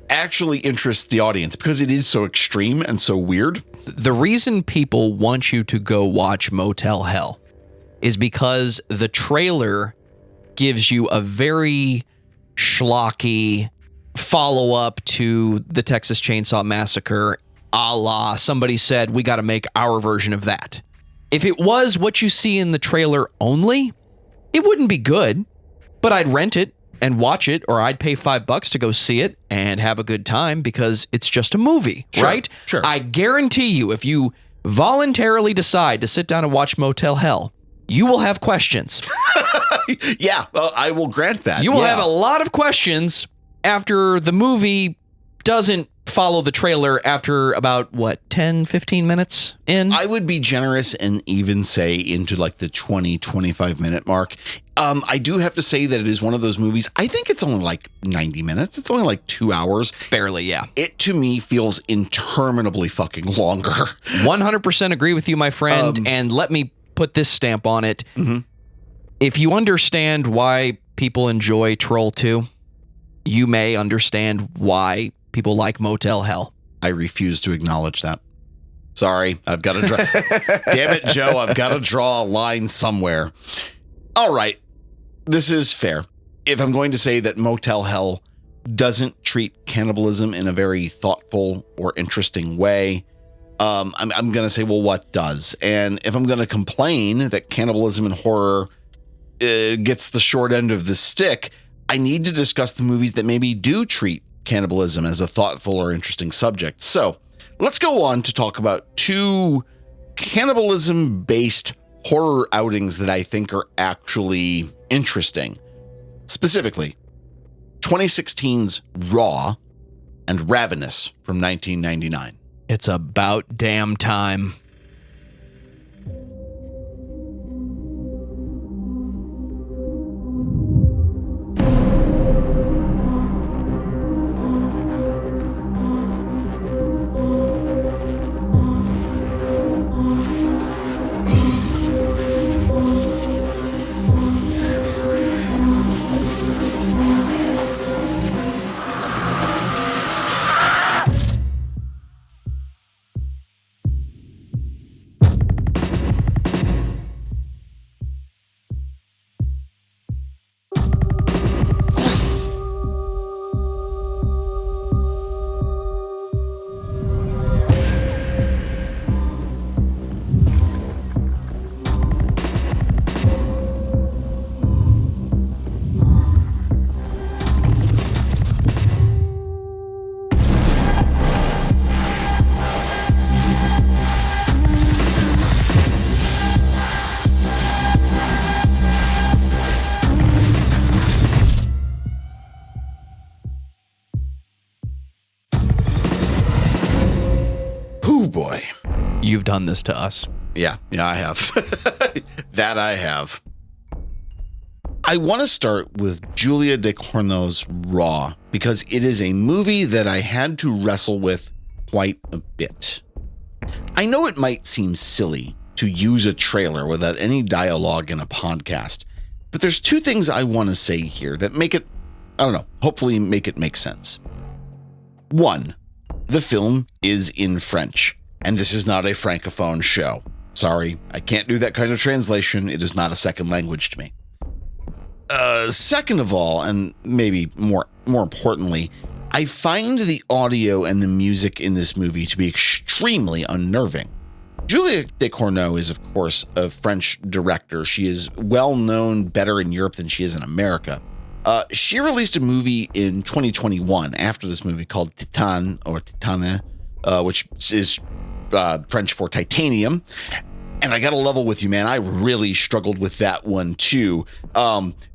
actually interests the audience because it is so extreme and so weird? The reason people want you to go watch Motel Hell is because the trailer gives you a very schlocky follow-up to the Texas Chainsaw Massacre, a la somebody said, we got to make our version of that. If it was what you see in the trailer only, it wouldn't be good, but I'd rent it and watch it, or I'd pay $5 to go see it and have a good time because it's just a movie, right? Sure. I guarantee you, if you voluntarily decide to sit down and watch Motel Hell, you will have questions. Yeah, I will grant that. You will have a lot of questions after the movie doesn't follow the trailer after about, 10, 15 minutes in? I would be generous and even say into like the 20, 25 minute mark. I do have to say that it is one of those movies. I think it's only like 90 minutes. It's only like 2 hours. Barely, yeah. It to me feels interminably fucking longer. 100% agree with you, my friend. And let me put this stamp on it. Mm-hmm. If you understand why people enjoy Troll 2, you may understand why people like Motel Hell. I refuse to acknowledge that. Sorry, I've got to draw. Damn it, Joe, I've got to draw a line somewhere. All right, this is fair. If I'm going to say that Motel Hell doesn't treat cannibalism in a very thoughtful or interesting way, I'm going to say, well, what does? And if I'm going to complain that cannibalism and horror gets the short end of the stick, I need to discuss the movies that maybe do treat cannibalism as a thoughtful or interesting subject. So let's go on to talk about 2 cannibalism-based horror outings that I think are actually interesting. Specifically, 2016's Raw and Ravenous from 1999. It's about damn time. Boy, you've done this to us. Yeah, I have. That I have. I want to start with Julia Ducournau's Raw because it is a movie that I had to wrestle with quite a bit. I know it might seem silly, to use a trailer without any dialogue in a podcast. But there's two things I want to say here that make it, I don't know, hopefully make it make sense. One, the film is in French, and this is not a Francophone show. Sorry, I can't do that kind of translation. It is not a second language to me. Second of all, and maybe more importantly, I find the audio and the music in this movie to be extremely unnerving. Julia Ducournau is, of course, a French director. She is well known better in Europe than she is in America. She released a movie in 2021 after this movie called Titan, or Titane, which is French for titanium. And I got to level with you, man. I really struggled with that one, too.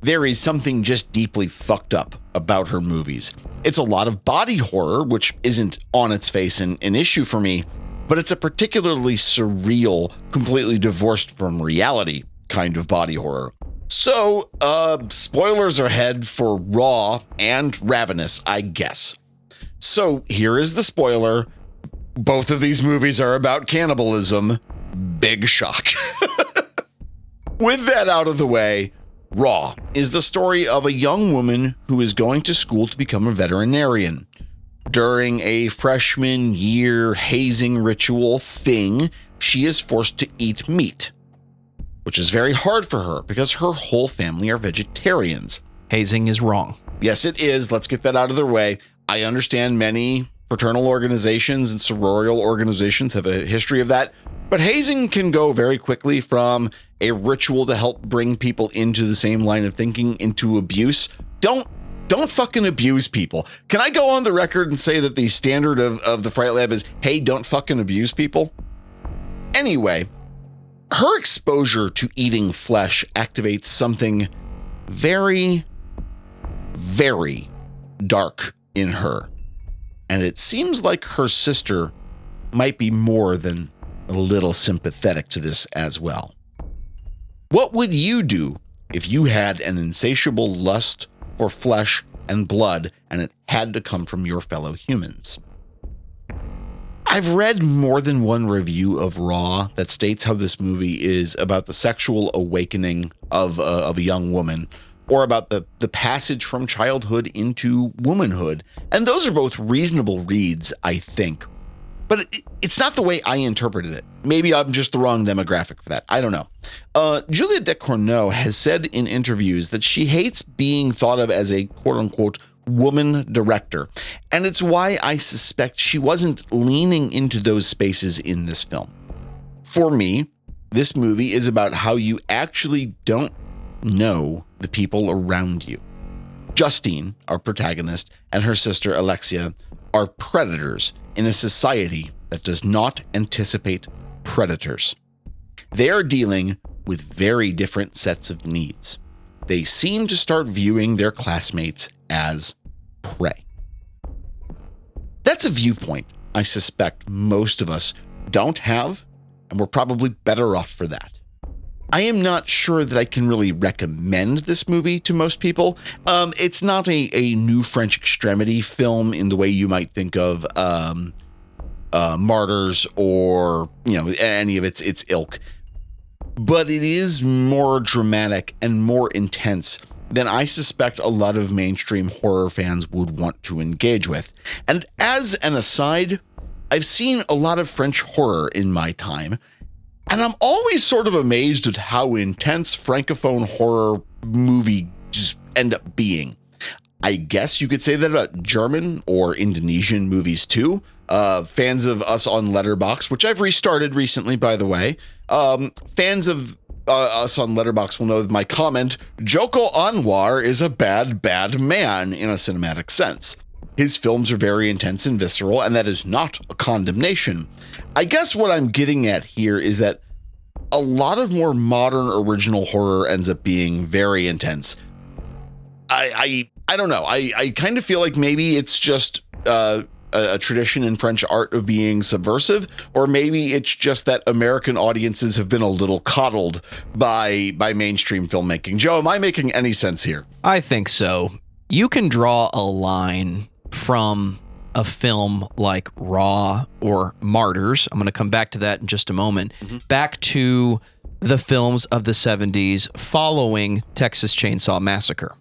There is something just deeply fucked up about her movies. It's a lot of body horror, which isn't on its face an issue for me, but it's a particularly surreal, completely divorced from reality kind of body horror. So, spoilers ahead for Raw and Ravenous, I guess. So, here is the spoiler. Both of these movies are about cannibalism. Big shock. With that out of the way, Raw is the story of a young woman who is going to school to become a veterinarian. During a freshman year hazing ritual thing, she is forced to eat meat, which is very hard for her because her whole family are vegetarians. Hazing is wrong. Yes, it is. Let's get that out of the way. I understand many fraternal organizations and sororial organizations have a history of that, but hazing can go very quickly from a ritual to help bring people into the same line of thinking into abuse. Don't fucking abuse people. Can I go on the record and say that the standard of the Fright Lab is, hey, don't fucking abuse people? Anyway, her exposure to eating flesh activates something very, very dark in her. And it seems like her sister might be more than a little sympathetic to this as well. What would you do if you had an insatiable lust for flesh and blood and it had to come from your fellow humans? I've read more than one review of Raw that states how this movie is about the sexual awakening of a young woman, or about the passage from childhood into womanhood. And those are both reasonable reads, I think. But it's not the way I interpreted it. Maybe I'm just the wrong demographic for that. I don't know. Julia Ducournau has said in interviews that she hates being thought of as a quote-unquote woman director. And it's why I suspect she wasn't leaning into those spaces in this film. For me, this movie is about how you actually don't know the people around you. Justine, our protagonist, and her sister Alexia are predators in a society that does not anticipate predators. They are dealing with very different sets of needs. They seem to start viewing their classmates as prey. That's a viewpoint I suspect most of us don't have, and we're probably better off for that. I am not sure that I can really recommend this movie to most people. It's not a new French extremity film in the way you might think of Martyrs or any of its ilk. But it is more dramatic and more intense than I suspect a lot of mainstream horror fans would want to engage with. And as an aside, I've seen a lot of French horror in my time, and I'm always sort of amazed at how intense Francophone horror movies just end up being. I guess you could say that about German or Indonesian movies too. Fans of us on Letterboxd, which I've restarted recently, by the way. Fans of us on Letterboxd will know that my comment, Joko Anwar is a bad man in a cinematic sense. His films are very intense and visceral, and that is not a condemnation. I guess what I'm getting at here is that a lot of more modern original horror ends up being very intense. I don't know. I kind of feel like maybe it's just a tradition in French art of being subversive, or maybe it's just that American audiences have been a little coddled by mainstream filmmaking. Joe, am I making any sense here? I think so. You can draw a line from a film like Raw or Martyrs, I'm going to come back to that in just a moment, back to the films of the 70s following Texas Chainsaw Massacre.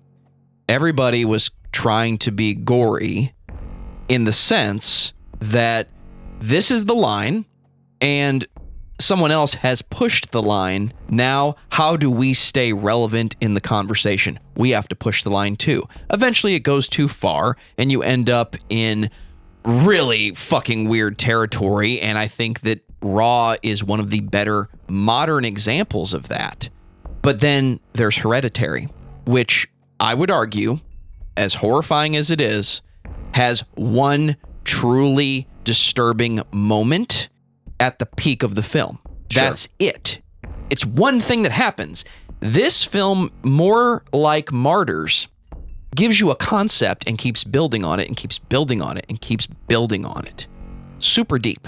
Everybody was trying to be gory in the sense that this is the line and someone else has pushed the line. Now, how do we stay relevant in the conversation? We have to push the line too. Eventually it goes too far and you end up in really fucking weird territory. And I think that Raw is one of the better modern examples of that. But then there's Hereditary, which I would argue, as horrifying as it is, has one truly disturbing moment at the peak of the film. Sure. That's it. It's one thing that happens. This film, more like Martyrs, gives you a concept and keeps building on it and keeps building on it and keeps building on it. Super deep.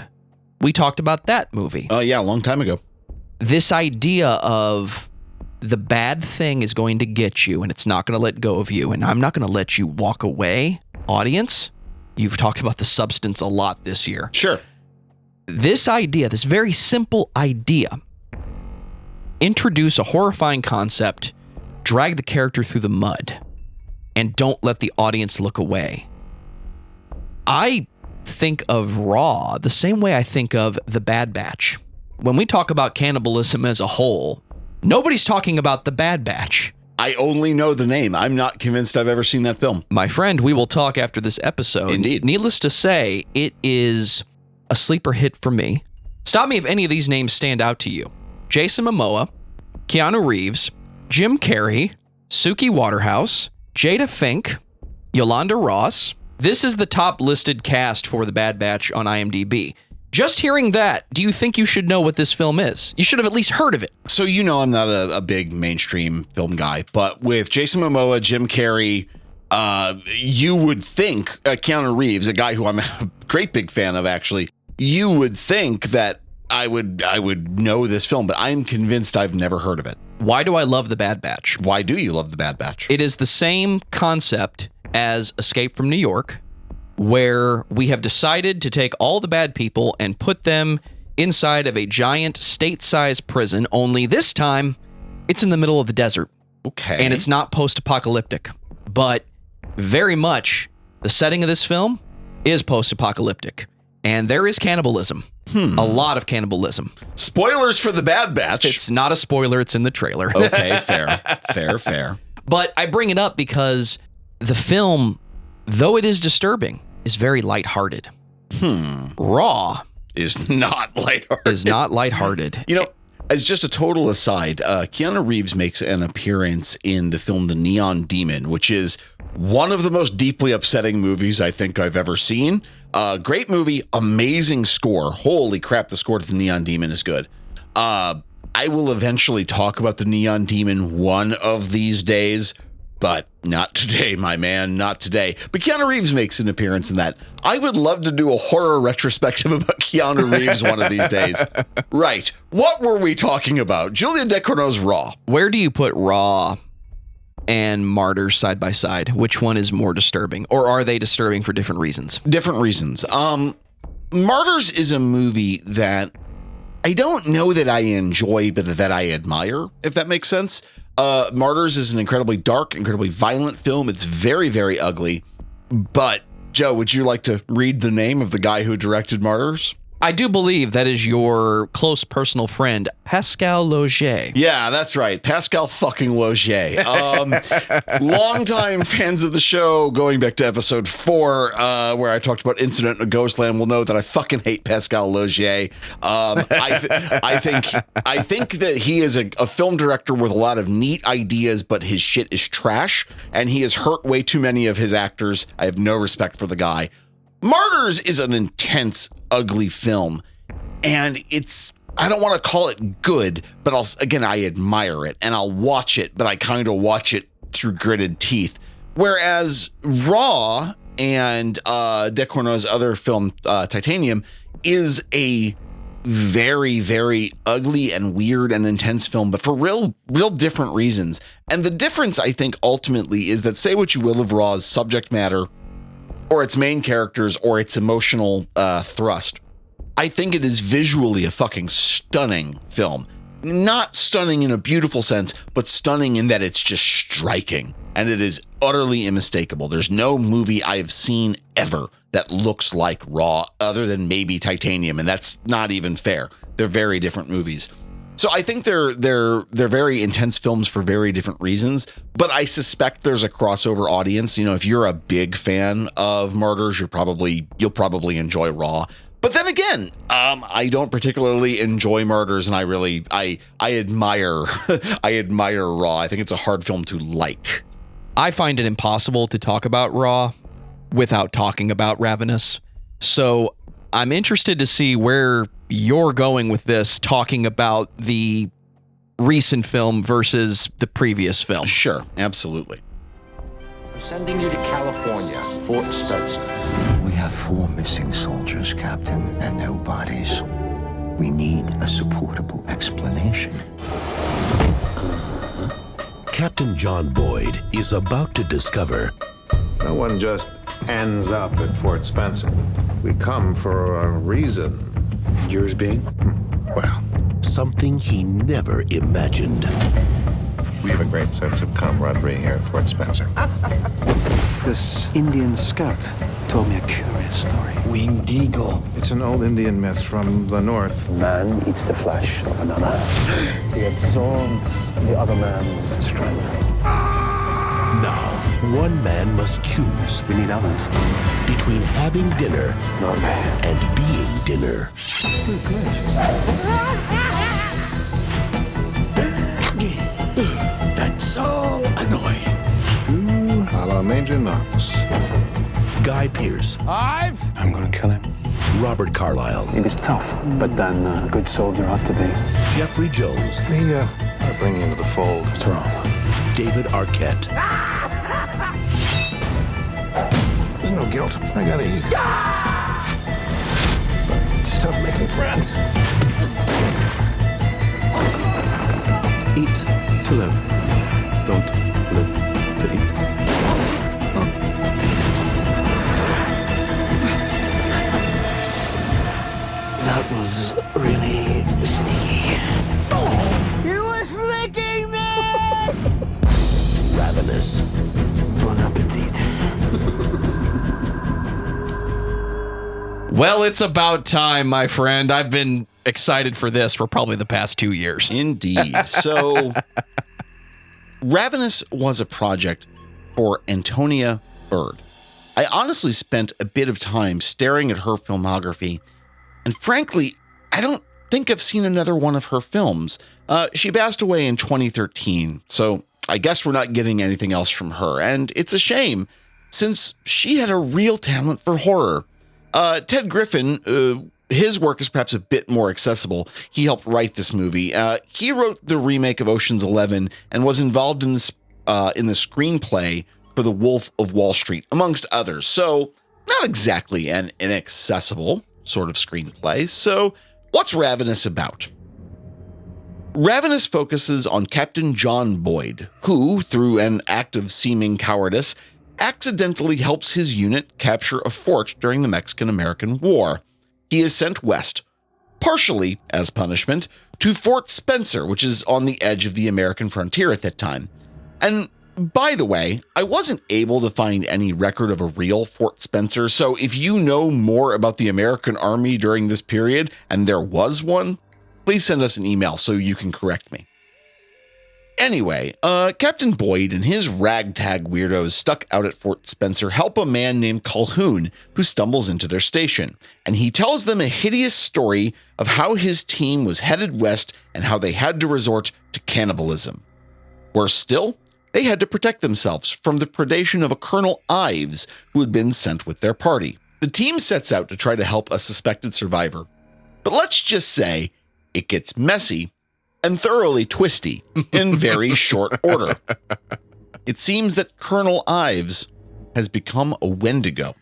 We talked about that movie. Oh, yeah, a long time ago. This idea of the bad thing is going to get you and it's not going to let go of you, and I'm not going to let you walk away. Audience, you've talked about the substance a lot this year. Sure. This idea, this very simple idea, introduce a horrifying concept, drag the character through the mud, and don't let the audience look away. I think of Raw the same way I think of The Bad Batch. When we talk about cannibalism as a whole, nobody's talking about The Bad Batch. I only know the name. I'm not convinced I've ever seen that film. My friend, we will talk after this episode. Indeed. Needless to say, it is a sleeper hit for me. Stop me if any of these names stand out to you. Jason Momoa, Keanu Reeves, Jim Carrey, Suki Waterhouse, Jada Fink, Yolanda Ross. This is the top listed cast for The Bad Batch on IMDb. Just hearing that, do you think you should know what this film is? You should have at least heard of it. So you know I'm not a big mainstream film guy, but with Jason Momoa, Jim Carrey, you would think Keanu Reeves, a guy who I'm a great big fan of, actually, you would think that I would know this film, but I'm convinced I've never heard of it. Why do I love The Bad Batch? Why do you love The Bad Batch? It is the same concept as Escape from New York, where we have decided to take all the bad people and put them inside of a giant state-sized prison, only this time it's in the middle of the desert. Okay. And it's not post-apocalyptic, but very much the setting of this film is post-apocalyptic. And there is cannibalism. A lot of cannibalism. Spoilers for The Bad Batch. It's not a spoiler, it's in the trailer. Okay, fair. But I bring it up because the film, though it is disturbing, is very lighthearted. Raw Is not lighthearted. is not lighthearted. You know, as just a total aside, Keanu Reeves makes an appearance in the film The Neon Demon, which is one of the most deeply upsetting movies I think I've ever seen. Great movie, amazing score. Holy crap, the score to The Neon Demon is good. I will eventually talk about The Neon Demon one of these days, but not today, my man, not today. But Keanu Reeves makes an appearance in that. I would love to do a horror retrospective about Keanu Reeves one of these days. Right. What were we talking about? Julia Ducournau's Raw. Where do you put Raw and Martyrs side by side? Which one is more disturbing? Or are they disturbing for different reasons? Different reasons. Martyrs is a movie that I don't know that I enjoy, but that I admire, if that makes sense. Martyrs is an incredibly dark, incredibly violent film. It's very, very ugly. But, Joe, would you like to read the name of the guy who directed Martyrs? I do believe that is your close personal friend, Pascal Laugier. Yeah, that's right. Pascal fucking Laugier. Longtime fans of the show, going back to episode 4, where I talked about Incident in Ghostland, will know that I fucking hate Pascal Laugier. I think that he is a film director with a lot of neat ideas, but his shit is trash, and he has hurt way too many of his actors. I have no respect for the guy. Martyrs is an intense, ugly film, and I don't want to call it good, but I admire it, and I'll watch it, but I kind of watch it through gritted teeth. Whereas Raw and Ducournau's other film, Titanium, is a very, very ugly and weird and intense film, but for real different reasons. And the difference, I think, ultimately is that, say what you will of Raw's subject matter, or its main characters or its emotional thrust. I think it is visually a fucking stunning film. Not stunning in a beautiful sense, but stunning in that it's just striking. And it is utterly unmistakable. There's no movie I have seen ever that looks like Raw other than maybe Titanium, and that's not even fair. They're very different movies. So I think they're very intense films for very different reasons, but I suspect there's a crossover audience. You know, if you're a big fan of Martyrs, you'll probably enjoy Raw. But then again, I don't particularly enjoy Martyrs, and I admire I admire Raw. I think it's a hard film to like. I find it impossible to talk about Raw without talking about Ravenous. So I'm interested to see where you're going with this, talking about the recent film versus the previous film. Sure, absolutely. I'm sending you to California, Fort Spencer. We have 4 missing soldiers, Captain, and no bodies. We need a supportable explanation. Captain John Boyd is about to discover no one just ends up at Fort Spencer. We come for a reason. Yours being? Well, something he never imagined. We have a great sense of camaraderie here at Fort Spencer. It's this Indian scout who told me a curious story. Winged eagle. It's an old Indian myth from the north. Man eats the flesh of another. He absorbs the other man's strength. Now, one man must choose. We need others. Between having dinner Not me. and being dinner. Good gracious. That's so annoying. Stew a la Major Knox. Guy Pearce. Ives! I'm gonna kill him. Robert Carlyle. He was tough, but then a good soldier ought to be. Jeffrey Jones. I bring you into the fold. What's wrong? David Arquette. There's no guilt. I gotta eat. It's tough making friends. Eat to live. Don't live to eat. That was really sneaky. He was flicking me! Ravenous. Bon appetit. Well, it's about time, my friend. I've been excited for this for probably the past 2 years. Indeed. So, Ravenous was a project for Antonia Bird. I honestly spent a bit of time staring at her filmography, and frankly, I don't think I've seen another one of her films. She passed away in 2013, so I guess we're not getting anything else from her, and it's a shame, since she had a real talent for horror. Ted Griffin, his work is perhaps a bit more accessible. He helped write this movie. He wrote the remake of Ocean's 11 and was involved in this in the screenplay for The Wolf of Wall Street, amongst others. So not exactly an inaccessible sort of screenplay. So what's Ravenous about? Ravenous focuses on Captain John Boyd, who, through an act of seeming cowardice, accidentally helps his unit capture a fort during the Mexican-American War. He is sent west, partially as punishment, to Fort Spencer, which is on the edge of the American frontier at that time. And by the way, I wasn't able to find any record of a real Fort Spencer, so if you know more about the American Army during this period, and there was one, please send us an email so you can correct me. Anyway, Captain Boyd and his ragtag weirdos stuck out at Fort Spencer help a man named Calhoun who stumbles into their station, and he tells them a hideous story of how his team was headed west and how they had to resort to cannibalism. Worse still, they had to protect themselves from the predation of a Colonel Ives who had been sent with their party. The team sets out to try to help a suspected survivor, but let's just say it gets messy and thoroughly twisty in very short order. It seems that Colonel Ives has become a Wendigo.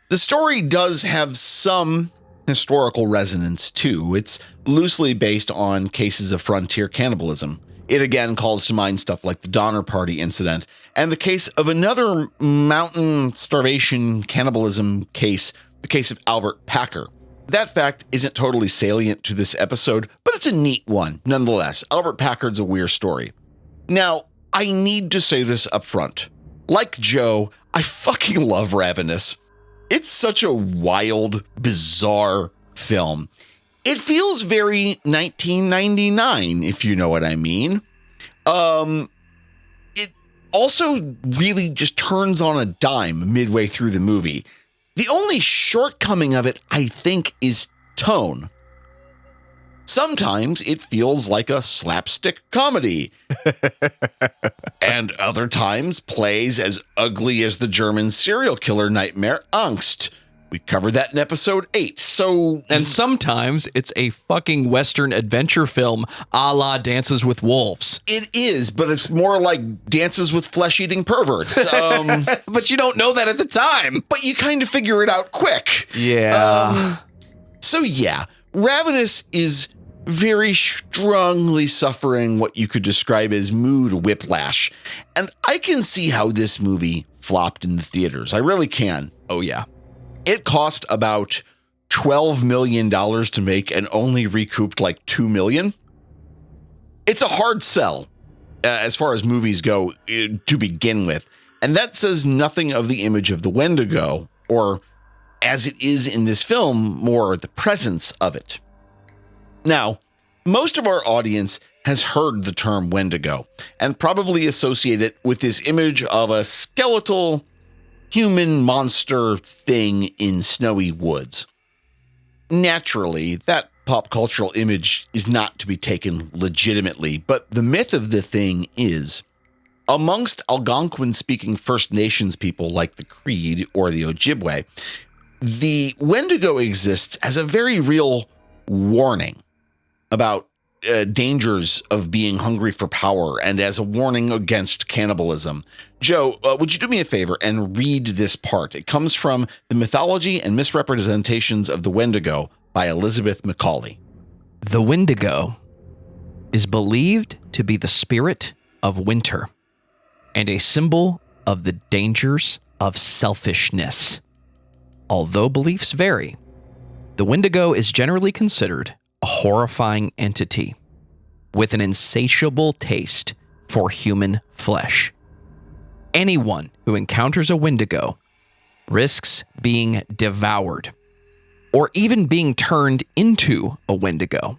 The story does have some historical resonance too. It's loosely based on cases of frontier cannibalism. It again calls to mind stuff like the Donner Party incident and the case of another mountain starvation cannibalism case, the case of Albert Packer. That fact isn't totally salient to this episode, but it's a neat one nonetheless. Albert Packard's a weird story. Now, I need to say this up front. Like Joe, I fucking love Ravenous. It's such a wild, bizarre film. It feels very 1999, if you know what I mean. It also really just turns on a dime midway through the movie. The only shortcoming of it, I think, is tone. Sometimes it feels like a slapstick comedy. And other times plays as ugly as the German serial killer nightmare Angst. We covered that in episode 8. And sometimes it's a fucking Western adventure film a la Dances with Wolves. It is, but it's more like Dances with Flesh-Eating Perverts. But you don't know that at the time. But you kind of figure it out quick. Yeah. Ravenous is very strongly suffering what you could describe as mood whiplash. And I can see how this movie flopped in the theaters. I really can. Oh, yeah. It cost about $12 million to make and only recouped like $2 million. It's a hard sell as far as movies go to begin with. And that says nothing of the image of the Wendigo, or as it is in this film, more the presence of it. Now, most of our audience has heard the term Wendigo and probably associate it with this image of a skeletal human monster thing in snowy woods. Naturally, that pop cultural image is not to be taken legitimately, but the myth of the thing is, amongst Algonquin-speaking First Nations people like the Cree or the Ojibwe, the Wendigo exists as a very real warning about dangers of being hungry for power and as a warning against cannibalism. Joe, would you do me a favor and read this part? It comes from The Mythology and Misrepresentations of the Wendigo by Elizabeth Macaulay. The Wendigo is believed to be the spirit of winter and a symbol of the dangers of selfishness. Although beliefs vary, the Wendigo is generally considered a horrifying entity with an insatiable taste for human flesh. Anyone who encounters a Wendigo risks being devoured or even being turned into a Wendigo.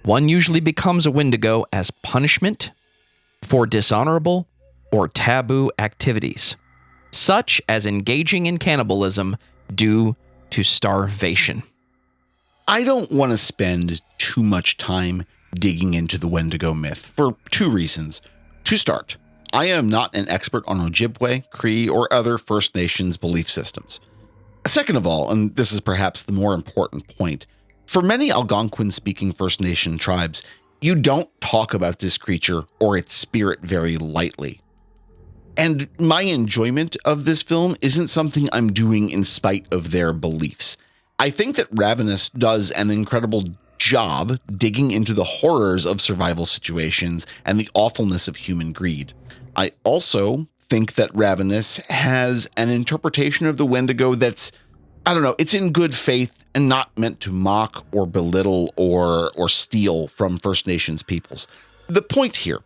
One usually becomes a Wendigo as punishment for dishonorable or taboo activities, such as engaging in cannibalism due to starvation. I don't want to spend too much time digging into the Wendigo myth for two reasons. To start, I am not an expert on Ojibwe, Cree, or other First Nations belief systems. Second of all, and this is perhaps the more important point, for many Algonquin-speaking First Nation tribes, you don't talk about this creature or its spirit very lightly. And my enjoyment of this film isn't something I'm doing in spite of their beliefs. I think that Ravenous does an incredible job digging into the horrors of survival situations and the awfulness of human greed. I also think that Ravenous has an interpretation of the Wendigo that's, it's in good faith and not meant to mock or belittle or steal from First Nations peoples. The point here,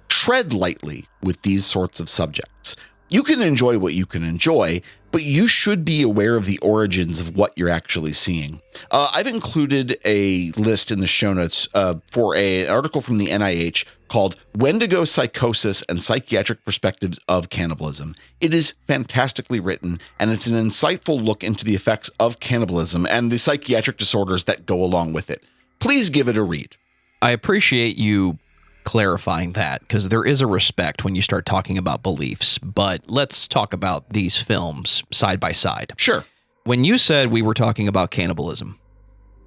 tread lightly with these sorts of subjects. You can enjoy what you can enjoy, but you should be aware of the origins of what you're actually seeing. I've included a list in the show notes for an article from the NIH called Wendigo Psychosis and Psychiatric Perspectives of Cannibalism. It is fantastically written, and it's an insightful look into the effects of cannibalism and the psychiatric disorders that go along with it. Please give it a read. I appreciate you clarifying that, because there is a respect when you start talking about beliefs, but let's talk about these films side by side. Sure. When you said we were talking about cannibalism,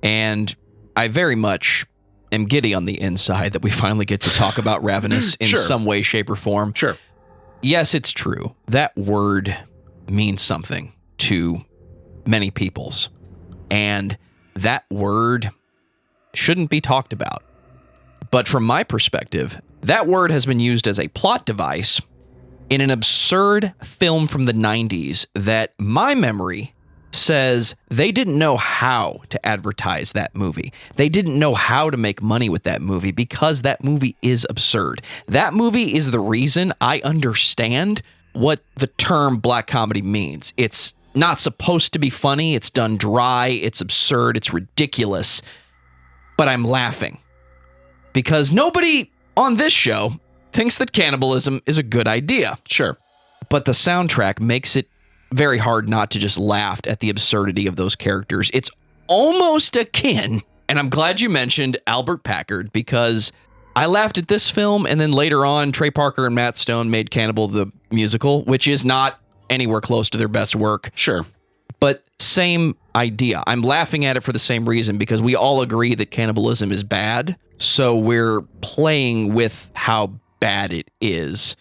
and I very much am giddy on the inside that we finally get to talk about Ravenous in some way, shape, or form. Sure. Yes, it's true. That word means something to many peoples, and that word shouldn't be talked about. But from my perspective, that word has been used as a plot device in an absurd film from the 90s that my memory says they didn't know how to advertise that movie. They didn't know how to make money with that movie because that movie is absurd. That movie is the reason I understand what the term black comedy means. It's not supposed to be funny. It's done dry. It's absurd. It's ridiculous. But I'm laughing because nobody on this show thinks that cannibalism is a good idea. Sure. But the soundtrack makes it very hard not to just laugh at the absurdity of those characters. It's almost akin, and I'm glad you mentioned Albert Packard, because I laughed at this film, and then later on, Trey Parker and Matt Stone made Cannibal the Musical, which is not anywhere close to their best work. Sure. But same idea. I'm laughing at it for the same reason, because we all agree that cannibalism is bad, so we're playing with how bad it is.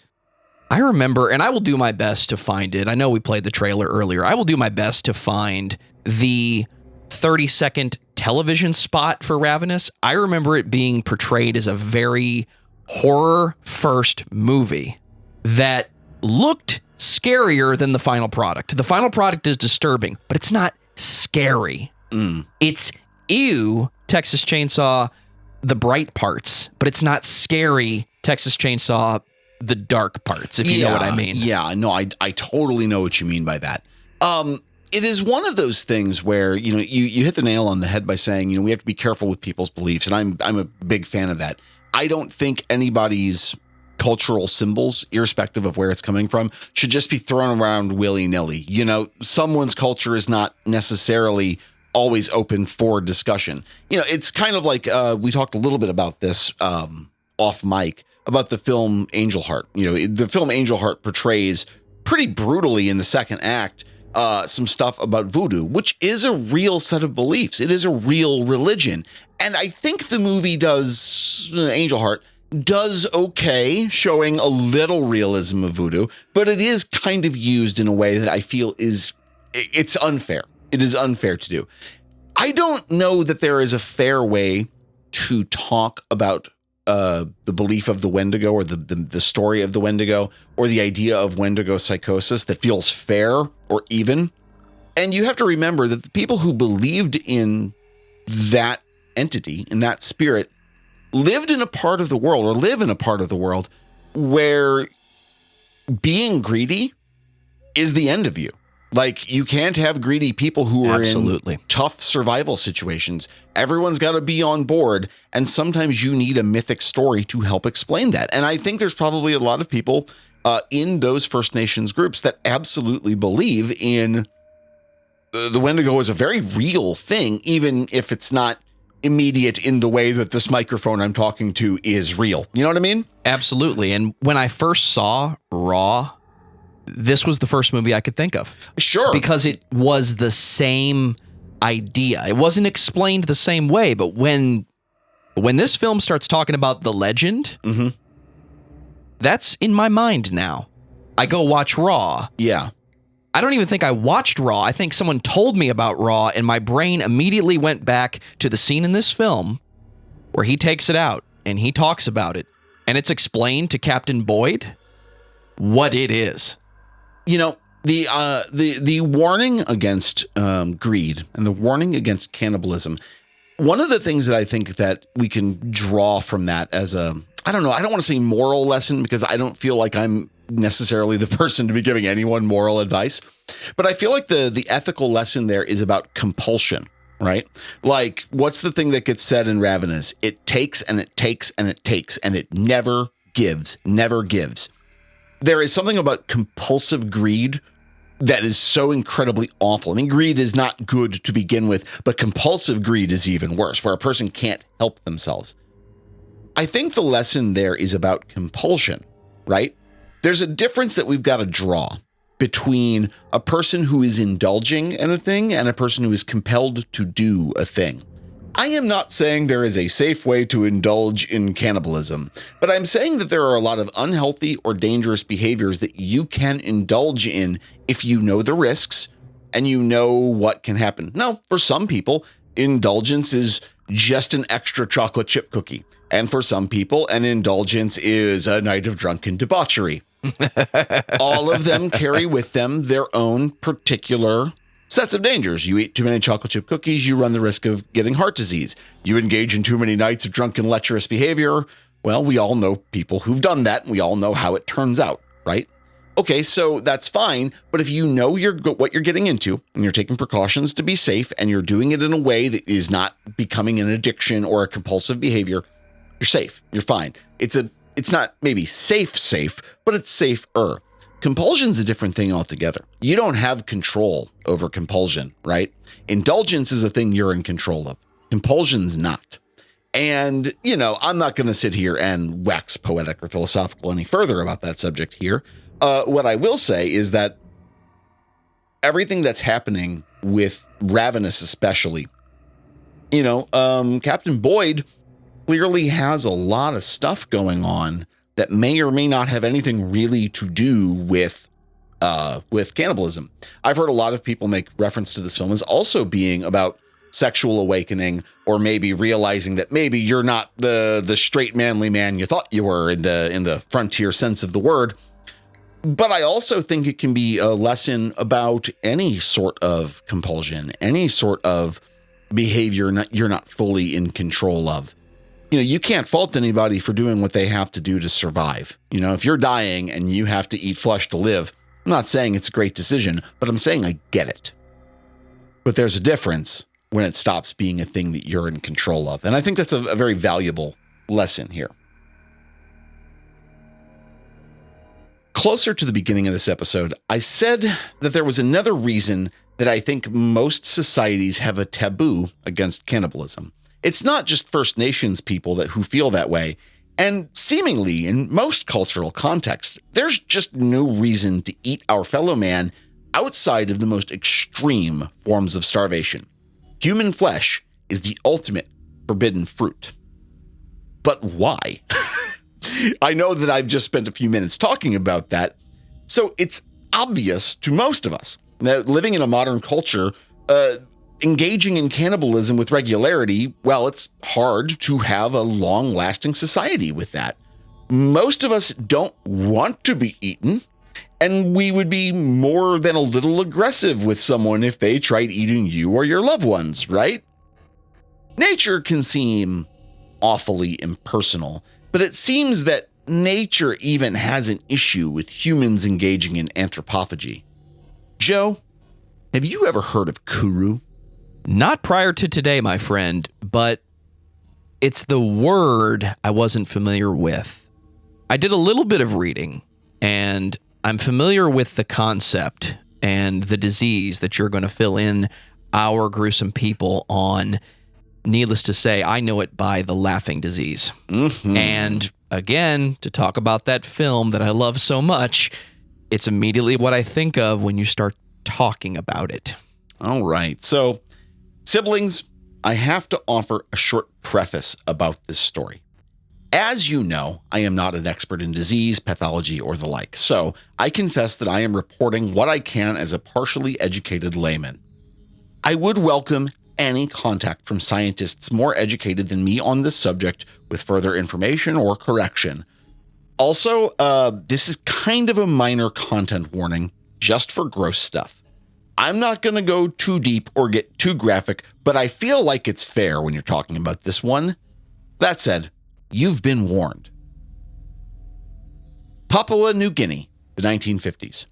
I remember, and I will do my best to find it. I know we played the trailer earlier. I will do my best to find the 30-second television spot for Ravenous. I remember it being portrayed as a very horror-first movie that looked scarier than the final product. The final product is disturbing, but it's not scary. It's ew, Texas Chainsaw, the bright parts, but it's not scary, Texas Chainsaw, the dark parts, if you know what I mean. Yeah, no, I totally know what you mean by that. It is one of those things where, you hit the nail on the head by saying, we have to be careful with people's beliefs. And I'm a big fan of that. I don't think anybody's cultural symbols, irrespective of where it's coming from, should just be thrown around willy-nilly. Someone's culture is not necessarily always open for discussion. It's kind of like, we talked a little bit about this off mic, about the film Angel Heart. The film Angel Heart portrays pretty brutally in the second act some stuff about voodoo, which is a real set of beliefs. It is a real religion. And I think the movie Angel Heart does okay, showing a little realism of voodoo, but it is kind of used in a way that I feel it's unfair. It is unfair to do. I don't know that there is a fair way to talk about the belief of the Wendigo, or the story of the Wendigo, or the idea of Wendigo psychosis that feels fair or even. And you have to remember that the people who believed in that entity, in that spirit, lived in a part of the world, or live in a part of the world, where being greedy is the end of you. Like, you can't have greedy people who are in tough survival situations. Everyone's got to be on board. And sometimes you need a mythic story to help explain that. And I think there's probably a lot of people in those First Nations groups that absolutely believe in the Wendigo is a very real thing, even if it's not immediate in the way that this microphone I'm talking to is real. You know what I mean? Absolutely. And when I first saw Raw, this was the first movie I could think of. Sure. Because it was the same idea. It wasn't explained the same way, but when this film starts talking about the legend, that's in my mind now. I go watch Raw. Yeah. I don't even think I watched Raw. I think someone told me about Raw, and my brain immediately went back to the scene in this film where he takes it out and he talks about it, and it's explained to Captain Boyd what it is. The warning against greed and the warning against cannibalism. One of the things that I think that we can draw from that as I don't want to say moral lesson, because I don't feel like I'm necessarily the person to be giving anyone moral advice, but I feel like the ethical lesson there is about compulsion, right? Like, what's the thing that gets said in Ravenous? It takes and it takes and it takes, and it never gives. There is something about compulsive greed that is so incredibly awful. I mean, greed is not good to begin with, but compulsive greed is even worse, where a person can't help themselves. I think the lesson there is about compulsion, right? There's a difference that we've got to draw between a person who is indulging in a thing and a person who is compelled to do a thing. I am not saying there is a safe way to indulge in cannibalism, but I'm saying that there are a lot of unhealthy or dangerous behaviors that you can indulge in if you know the risks and you know what can happen. Now, for some people, indulgence is just an extra chocolate chip cookie. And for some people, an indulgence is a night of drunken debauchery. All of them carry with them their own particular sets of dangers. You eat too many chocolate chip cookies, you run the risk of getting heart disease. You engage in too many nights of drunken lecherous behavior. Well, we all know people who've done that, and we all know how it turns out, right? Okay, so that's fine, but if you know what you're getting into, and you're taking precautions to be safe, and you're doing it in a way that is not becoming an addiction or a compulsive behavior, you're safe. You're fine. It's not maybe safe, but it's safer. Compulsion's a different thing altogether. You don't have control over compulsion, right? Indulgence is a thing you're in control of. Compulsion's not. And, I'm not going to sit here and wax poetic or philosophical any further about that subject here. What I will say is that everything that's happening with Ravenous especially, Captain Boyd clearly has a lot of stuff going on that may or may not have anything really to do with cannibalism. I've heard a lot of people make reference to this film as also being about sexual awakening, or maybe realizing that maybe you're not the straight manly man you thought you were in the frontier sense of the word. But I also think it can be a lesson about any sort of compulsion, any sort of behavior you're not fully in control of. You can't fault anybody for doing what they have to do to survive. If you're dying and you have to eat flesh to live, I'm not saying it's a great decision, but I'm saying I get it. But there's a difference when it stops being a thing that you're in control of. And I think that's a very valuable lesson here. Closer to the beginning of this episode, I said that there was another reason that I think most societies have a taboo against cannibalism. It's not just First Nations people who feel that way. And seemingly in most cultural contexts, there's just no reason to eat our fellow man outside of the most extreme forms of starvation. Human flesh is the ultimate forbidden fruit. But why? I know that I've just spent a few minutes talking about that. So it's obvious to most of us that living in a modern culture, engaging in cannibalism with regularity, well, it's hard to have a long-lasting society with that. Most of us don't want to be eaten, and we would be more than a little aggressive with someone if they tried eating you or your loved ones, right? Nature can seem awfully impersonal, but it seems that nature even has an issue with humans engaging in anthropophagy. Joe, have you ever heard of Kuru? Not prior to today, my friend, but it's the word I wasn't familiar with. I did a little bit of reading, and I'm familiar with the concept and the disease that you're going to fill in our gruesome people on. Needless to say, I know it by the laughing disease. Mm-hmm. And again, to talk about that film that I love so much, it's immediately what I think of when you start talking about it. All right. So, siblings, I have to offer a short preface about this story. As you know, I am not an expert in disease, pathology, or the like, so I confess that I am reporting what I can as a partially educated layman. I would welcome any contact from scientists more educated than me on this subject with further information or correction. Also, this is kind of a minor content warning, just for gross stuff. I'm not going to go too deep or get too graphic, but I feel like it's fair when you're talking about this one. That said, you've been warned. Papua New Guinea, the 1950s.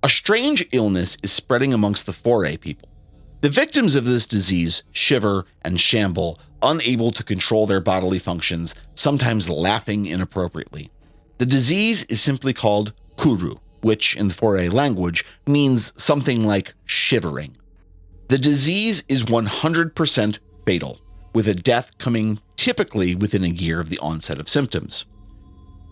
A strange illness is spreading amongst the Foray people. The victims of this disease shiver and shamble, unable to control their bodily functions, sometimes laughing inappropriately. The disease is simply called Kuru, which in the Foray language means something like shivering. The disease is 100% fatal, with a death coming typically within a year of the onset of symptoms.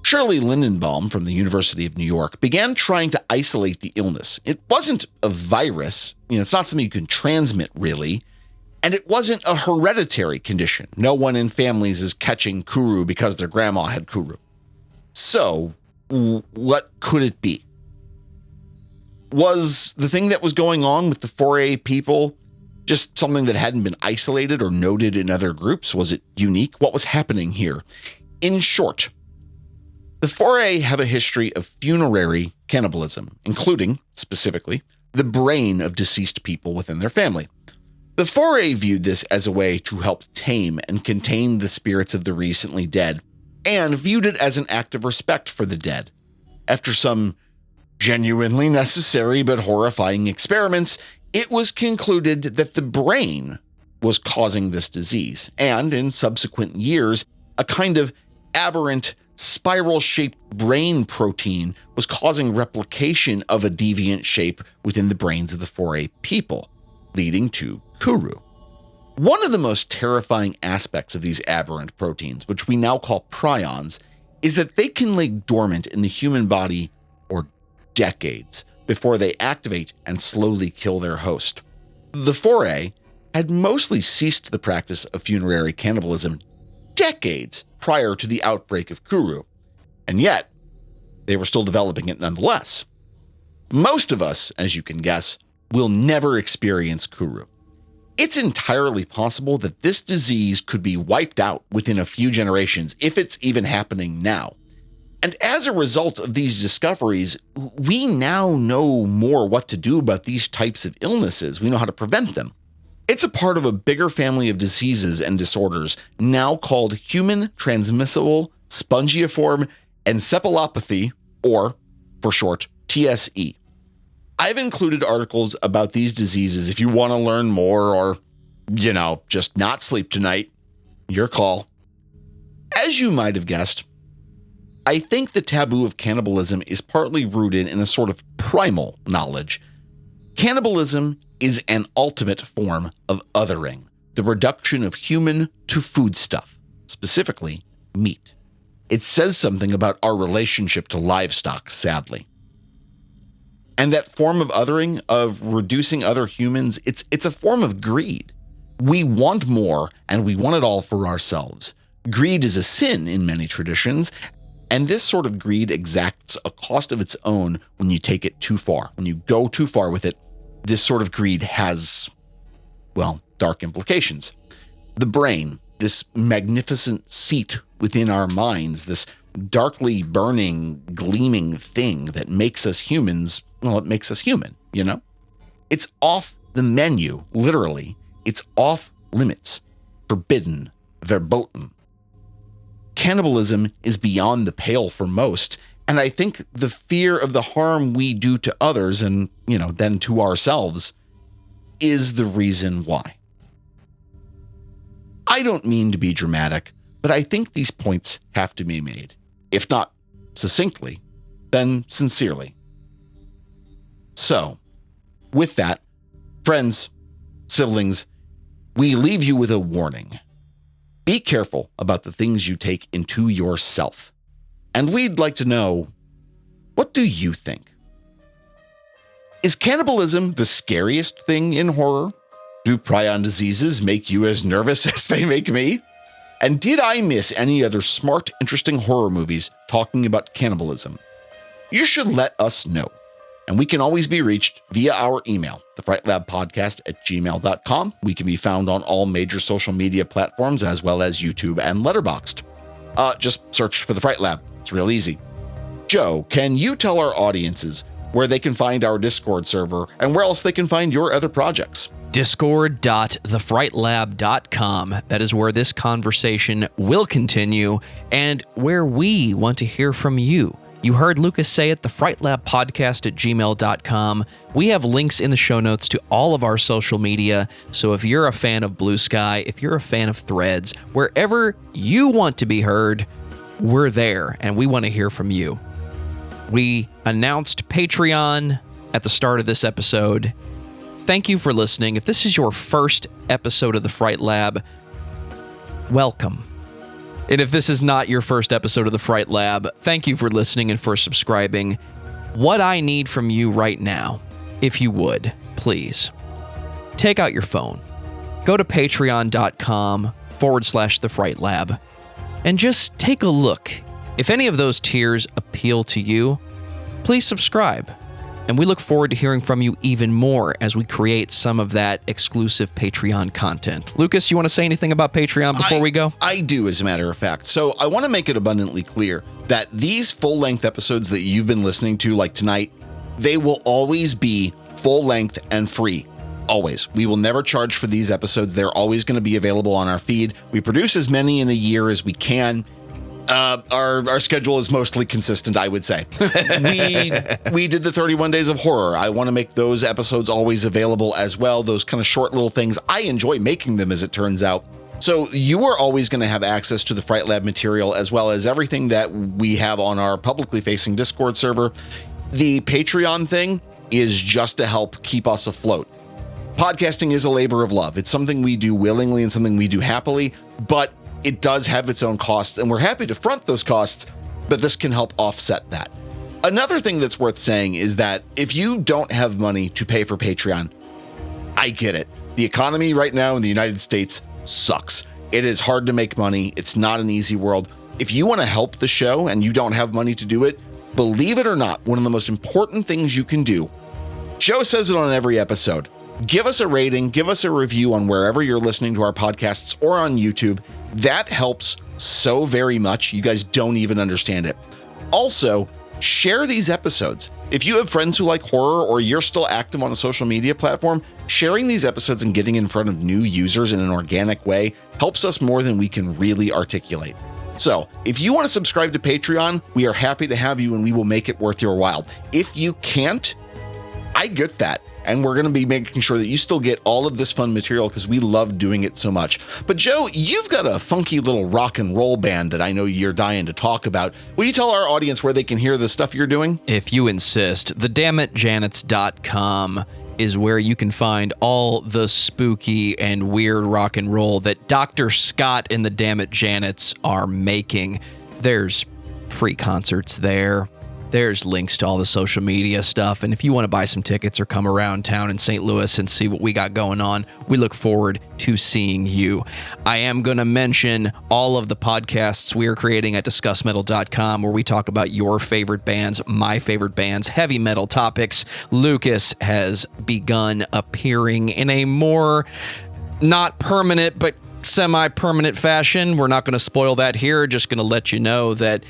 Shirley Lindenbaum from the University of New York began trying to isolate the illness. It wasn't a virus, it's not something you can transmit really, and it wasn't a hereditary condition. No one in families is catching Kuru because their grandma had Kuru. So, what could it be? Was the thing that was going on with the Foray people just something that hadn't been isolated or noted in other groups? Was it unique? What was happening here? In short, the Foray have a history of funerary cannibalism, including, specifically, the brain of deceased people within their family. The Foray viewed this as a way to help tame and contain the spirits of the recently dead, and viewed it as an act of respect for the dead. After some genuinely necessary but horrifying experiments, it was concluded that the brain was causing this disease, and in subsequent years, a kind of aberrant spiral-shaped brain protein was causing replication of a deviant shape within the brains of the Foray people, leading to Kuru. One of the most terrifying aspects of these aberrant proteins, which we now call prions, is that they can lay dormant in the human body for decades before they activate and slowly kill their host. The Foray had mostly ceased the practice of funerary cannibalism decades prior to the outbreak of Kuru, and yet they were still developing it nonetheless. Most of us, as you can guess, will never experience Kuru. It's entirely possible that this disease could be wiped out within a few generations, if it's even happening now. And as a result of these discoveries, we now know more what to do about these types of illnesses. We know how to prevent them. It's a part of a bigger family of diseases and disorders now called human transmissible spongiform encephalopathy, or for short, TSE. I've included articles about these diseases if you want to learn more or, just not sleep tonight. Your call. As you might have guessed, I think the taboo of cannibalism is partly rooted in a sort of primal knowledge. Cannibalism is an ultimate form of othering, the reduction of human to foodstuff, specifically meat. It says something about our relationship to livestock, sadly. And that form of othering, of reducing other humans, it's a form of greed. We want more, and we want it all for ourselves. Greed is a sin in many traditions, and this sort of greed exacts a cost of its own when you take it too far. When you go too far with it, this sort of greed has, dark implications. The brain, this magnificent seat within our minds, this darkly burning, gleaming thing that makes us humans, it makes us human, It's off the menu, literally. It's off limits, forbidden, verboten. Cannibalism is beyond the pale for most, and I think the fear of the harm we do to others and, then to ourselves is the reason why. I don't mean to be dramatic, but I think these points have to be made. If not succinctly, then sincerely. So, with that, friends, siblings, we leave you with a warning. Be careful about the things you take into yourself. And we'd like to know, what do you think? Is cannibalism the scariest thing in horror? Do prion diseases make you as nervous as they make me? And did I miss any other smart, interesting horror movies talking about cannibalism? You should let us know. And we can always be reached via our email, thefrightlabpodcast@gmail.com. We can be found on all major social media platforms as well as YouTube and Letterboxd. Just search for The Fright Lab. It's real easy. Joe, can you tell our audiences where they can find our Discord server and where else they can find your other projects? Discord.thefrightlab.com. That is where this conversation will continue and where we want to hear from you. You heard Lucas say it, thefrightlabpodcast@gmail.com. We have links in the show notes to all of our social media, so if you're a fan of Blue Sky, if you're a fan of Threads, wherever you want to be heard, we're there, and we want to hear from you. We announced Patreon at the start of this episode. Thank you for listening. If this is your first episode of The Fright Lab, welcome. And if this is not your first episode of The Fright Lab, thank you for listening and for subscribing. What I need from you right now, if you would, please, take out your phone, go to patreon.com/The Fright Lab, and just take a look. If any of those tiers appeal to you, please subscribe. And we look forward to hearing from you even more as we create some of that exclusive Patreon content. Lucas, you want to say anything about Patreon before we go? I do, as a matter of fact. So I want to make it abundantly clear that these full-length episodes that you've been listening to, like tonight, they will always be full-length and free. Always. We will never charge for these episodes. They're always going to be available on our feed. We produce as many in a year as we can. Our schedule is mostly consistent, I would say. We did the 31 Days of Horror. I want to make those episodes always available as well. Those kind of short little things. I enjoy making them, as it turns out. So you are always going to have access to the Fright Lab material, as well as everything that we have on our publicly facing Discord server. The Patreon thing is just to help keep us afloat. Podcasting is a labor of love. It's something we do willingly and something we do happily, but it does have its own costs, and we're happy to front those costs, but this can help offset that. Another thing that's worth saying is that if you don't have money to pay for Patreon, I get it. The economy right now in the United States sucks. It is hard to make money. It's not an easy world. If you want to help the show and you don't have money to do it, believe it or not, one of the most important things you can do, Joe says it on every episode, give us a rating, give us a review on wherever you're listening to our podcasts or on YouTube. That helps so very much. You guys don't even understand it. Also, share these episodes. If you have friends who like horror or you're still active on a social media platform, sharing these episodes and getting in front of new users in an organic way helps us more than we can really articulate. So if you want to subscribe to Patreon, we are happy to have you and we will make it worth your while. If you can't, I get that. And we're going to be making sure that you still get all of this fun material because we love doing it so much. But Joe, you've got a funky little rock and roll band that I know you're dying to talk about. Will you tell our audience where they can hear the stuff you're doing? If you insist, thedammitjanets.com is where you can find all the spooky and weird rock and roll that Dr. Scott and the Dammit Janets are making. There's free concerts there. There's links to all the social media stuff. And if you want to buy some tickets or come around town in St. Louis and see what we got going on, we look forward to seeing you. I am going to mention all of the podcasts we are creating at discussmetal.com, where we talk about your favorite bands, my favorite bands, heavy metal topics. Lucas has begun appearing in a more not permanent, but semi-permanent fashion. We're not going to spoil that here. Just going to let you know that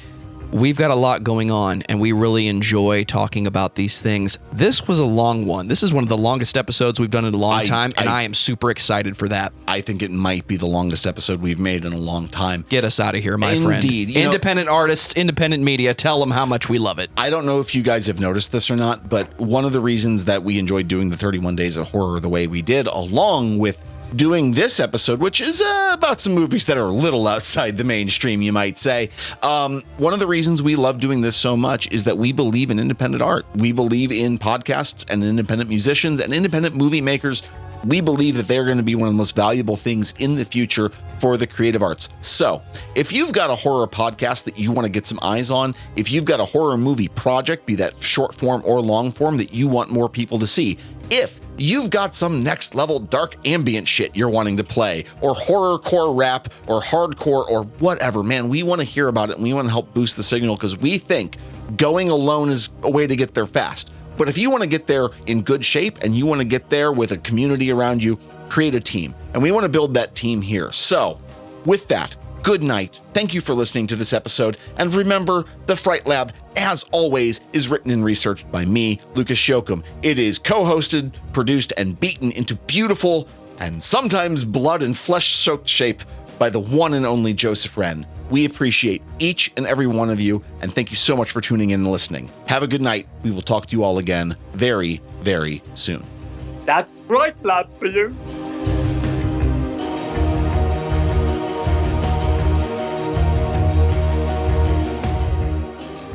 we've got a lot going on, and we really enjoy talking about these things. This was a long one. This is one of the longest episodes we've done in a long time, and I am super excited for that. I think it might be the longest episode we've made in a long time. Get us out of here, my friend. Indeed. Independent artists, independent media, tell them how much we love it. I don't know if you guys have noticed this or not, but one of the reasons that we enjoyed doing the 31 Days of Horror the way we did, along with doing this episode, which is about some movies that are a little outside the mainstream, you might say. One of the reasons we love doing this so much is that we believe in independent art. We believe in podcasts and independent musicians and independent movie makers. We believe that they're going to be one of the most valuable things in the future for the creative arts. So if you've got a horror podcast that you want to get some eyes on, if you've got a horror movie project, be that short form or long form, that you want more people to see, if you've got some next level dark ambient shit you're wanting to play, or horrorcore rap, or hardcore, or whatever, man, we want to hear about it and we want to help boost the signal, because we think going alone is a way to get there fast. But if you want to get there in good shape and you want to get there with a community around you, create a team. And we want to build that team here. So with that, good night. Thank you for listening to this episode. And remember, the Fright Lab, as always, is written and researched by me, Lucas Shokum. It is co-hosted, produced, and beaten into beautiful and sometimes blood and flesh-soaked shape by the one and only Joseph Wren. We appreciate each and every one of you, and thank you so much for tuning in and listening. Have a good night. We will talk to you all again very, very soon. That's Fright Lab for you.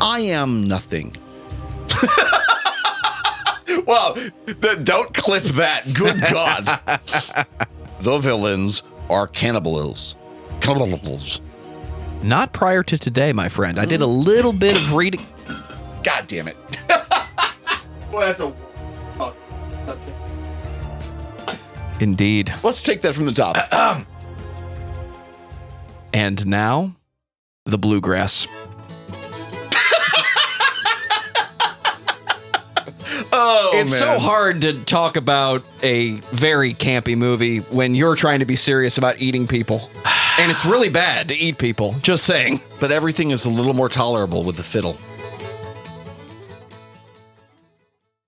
I am nothing. Well, don't clip that. Good God. The villains are cannibals. Cannibals. Not prior to today, my friend. I did a little bit of reading. God damn it. Boy, that's a... Indeed. Let's take that from the top. And now, the bluegrass. It's so hard to talk about a very campy movie when you're trying to be serious about eating people. And it's really bad to eat people, just saying. But everything is a little more tolerable with the fiddle.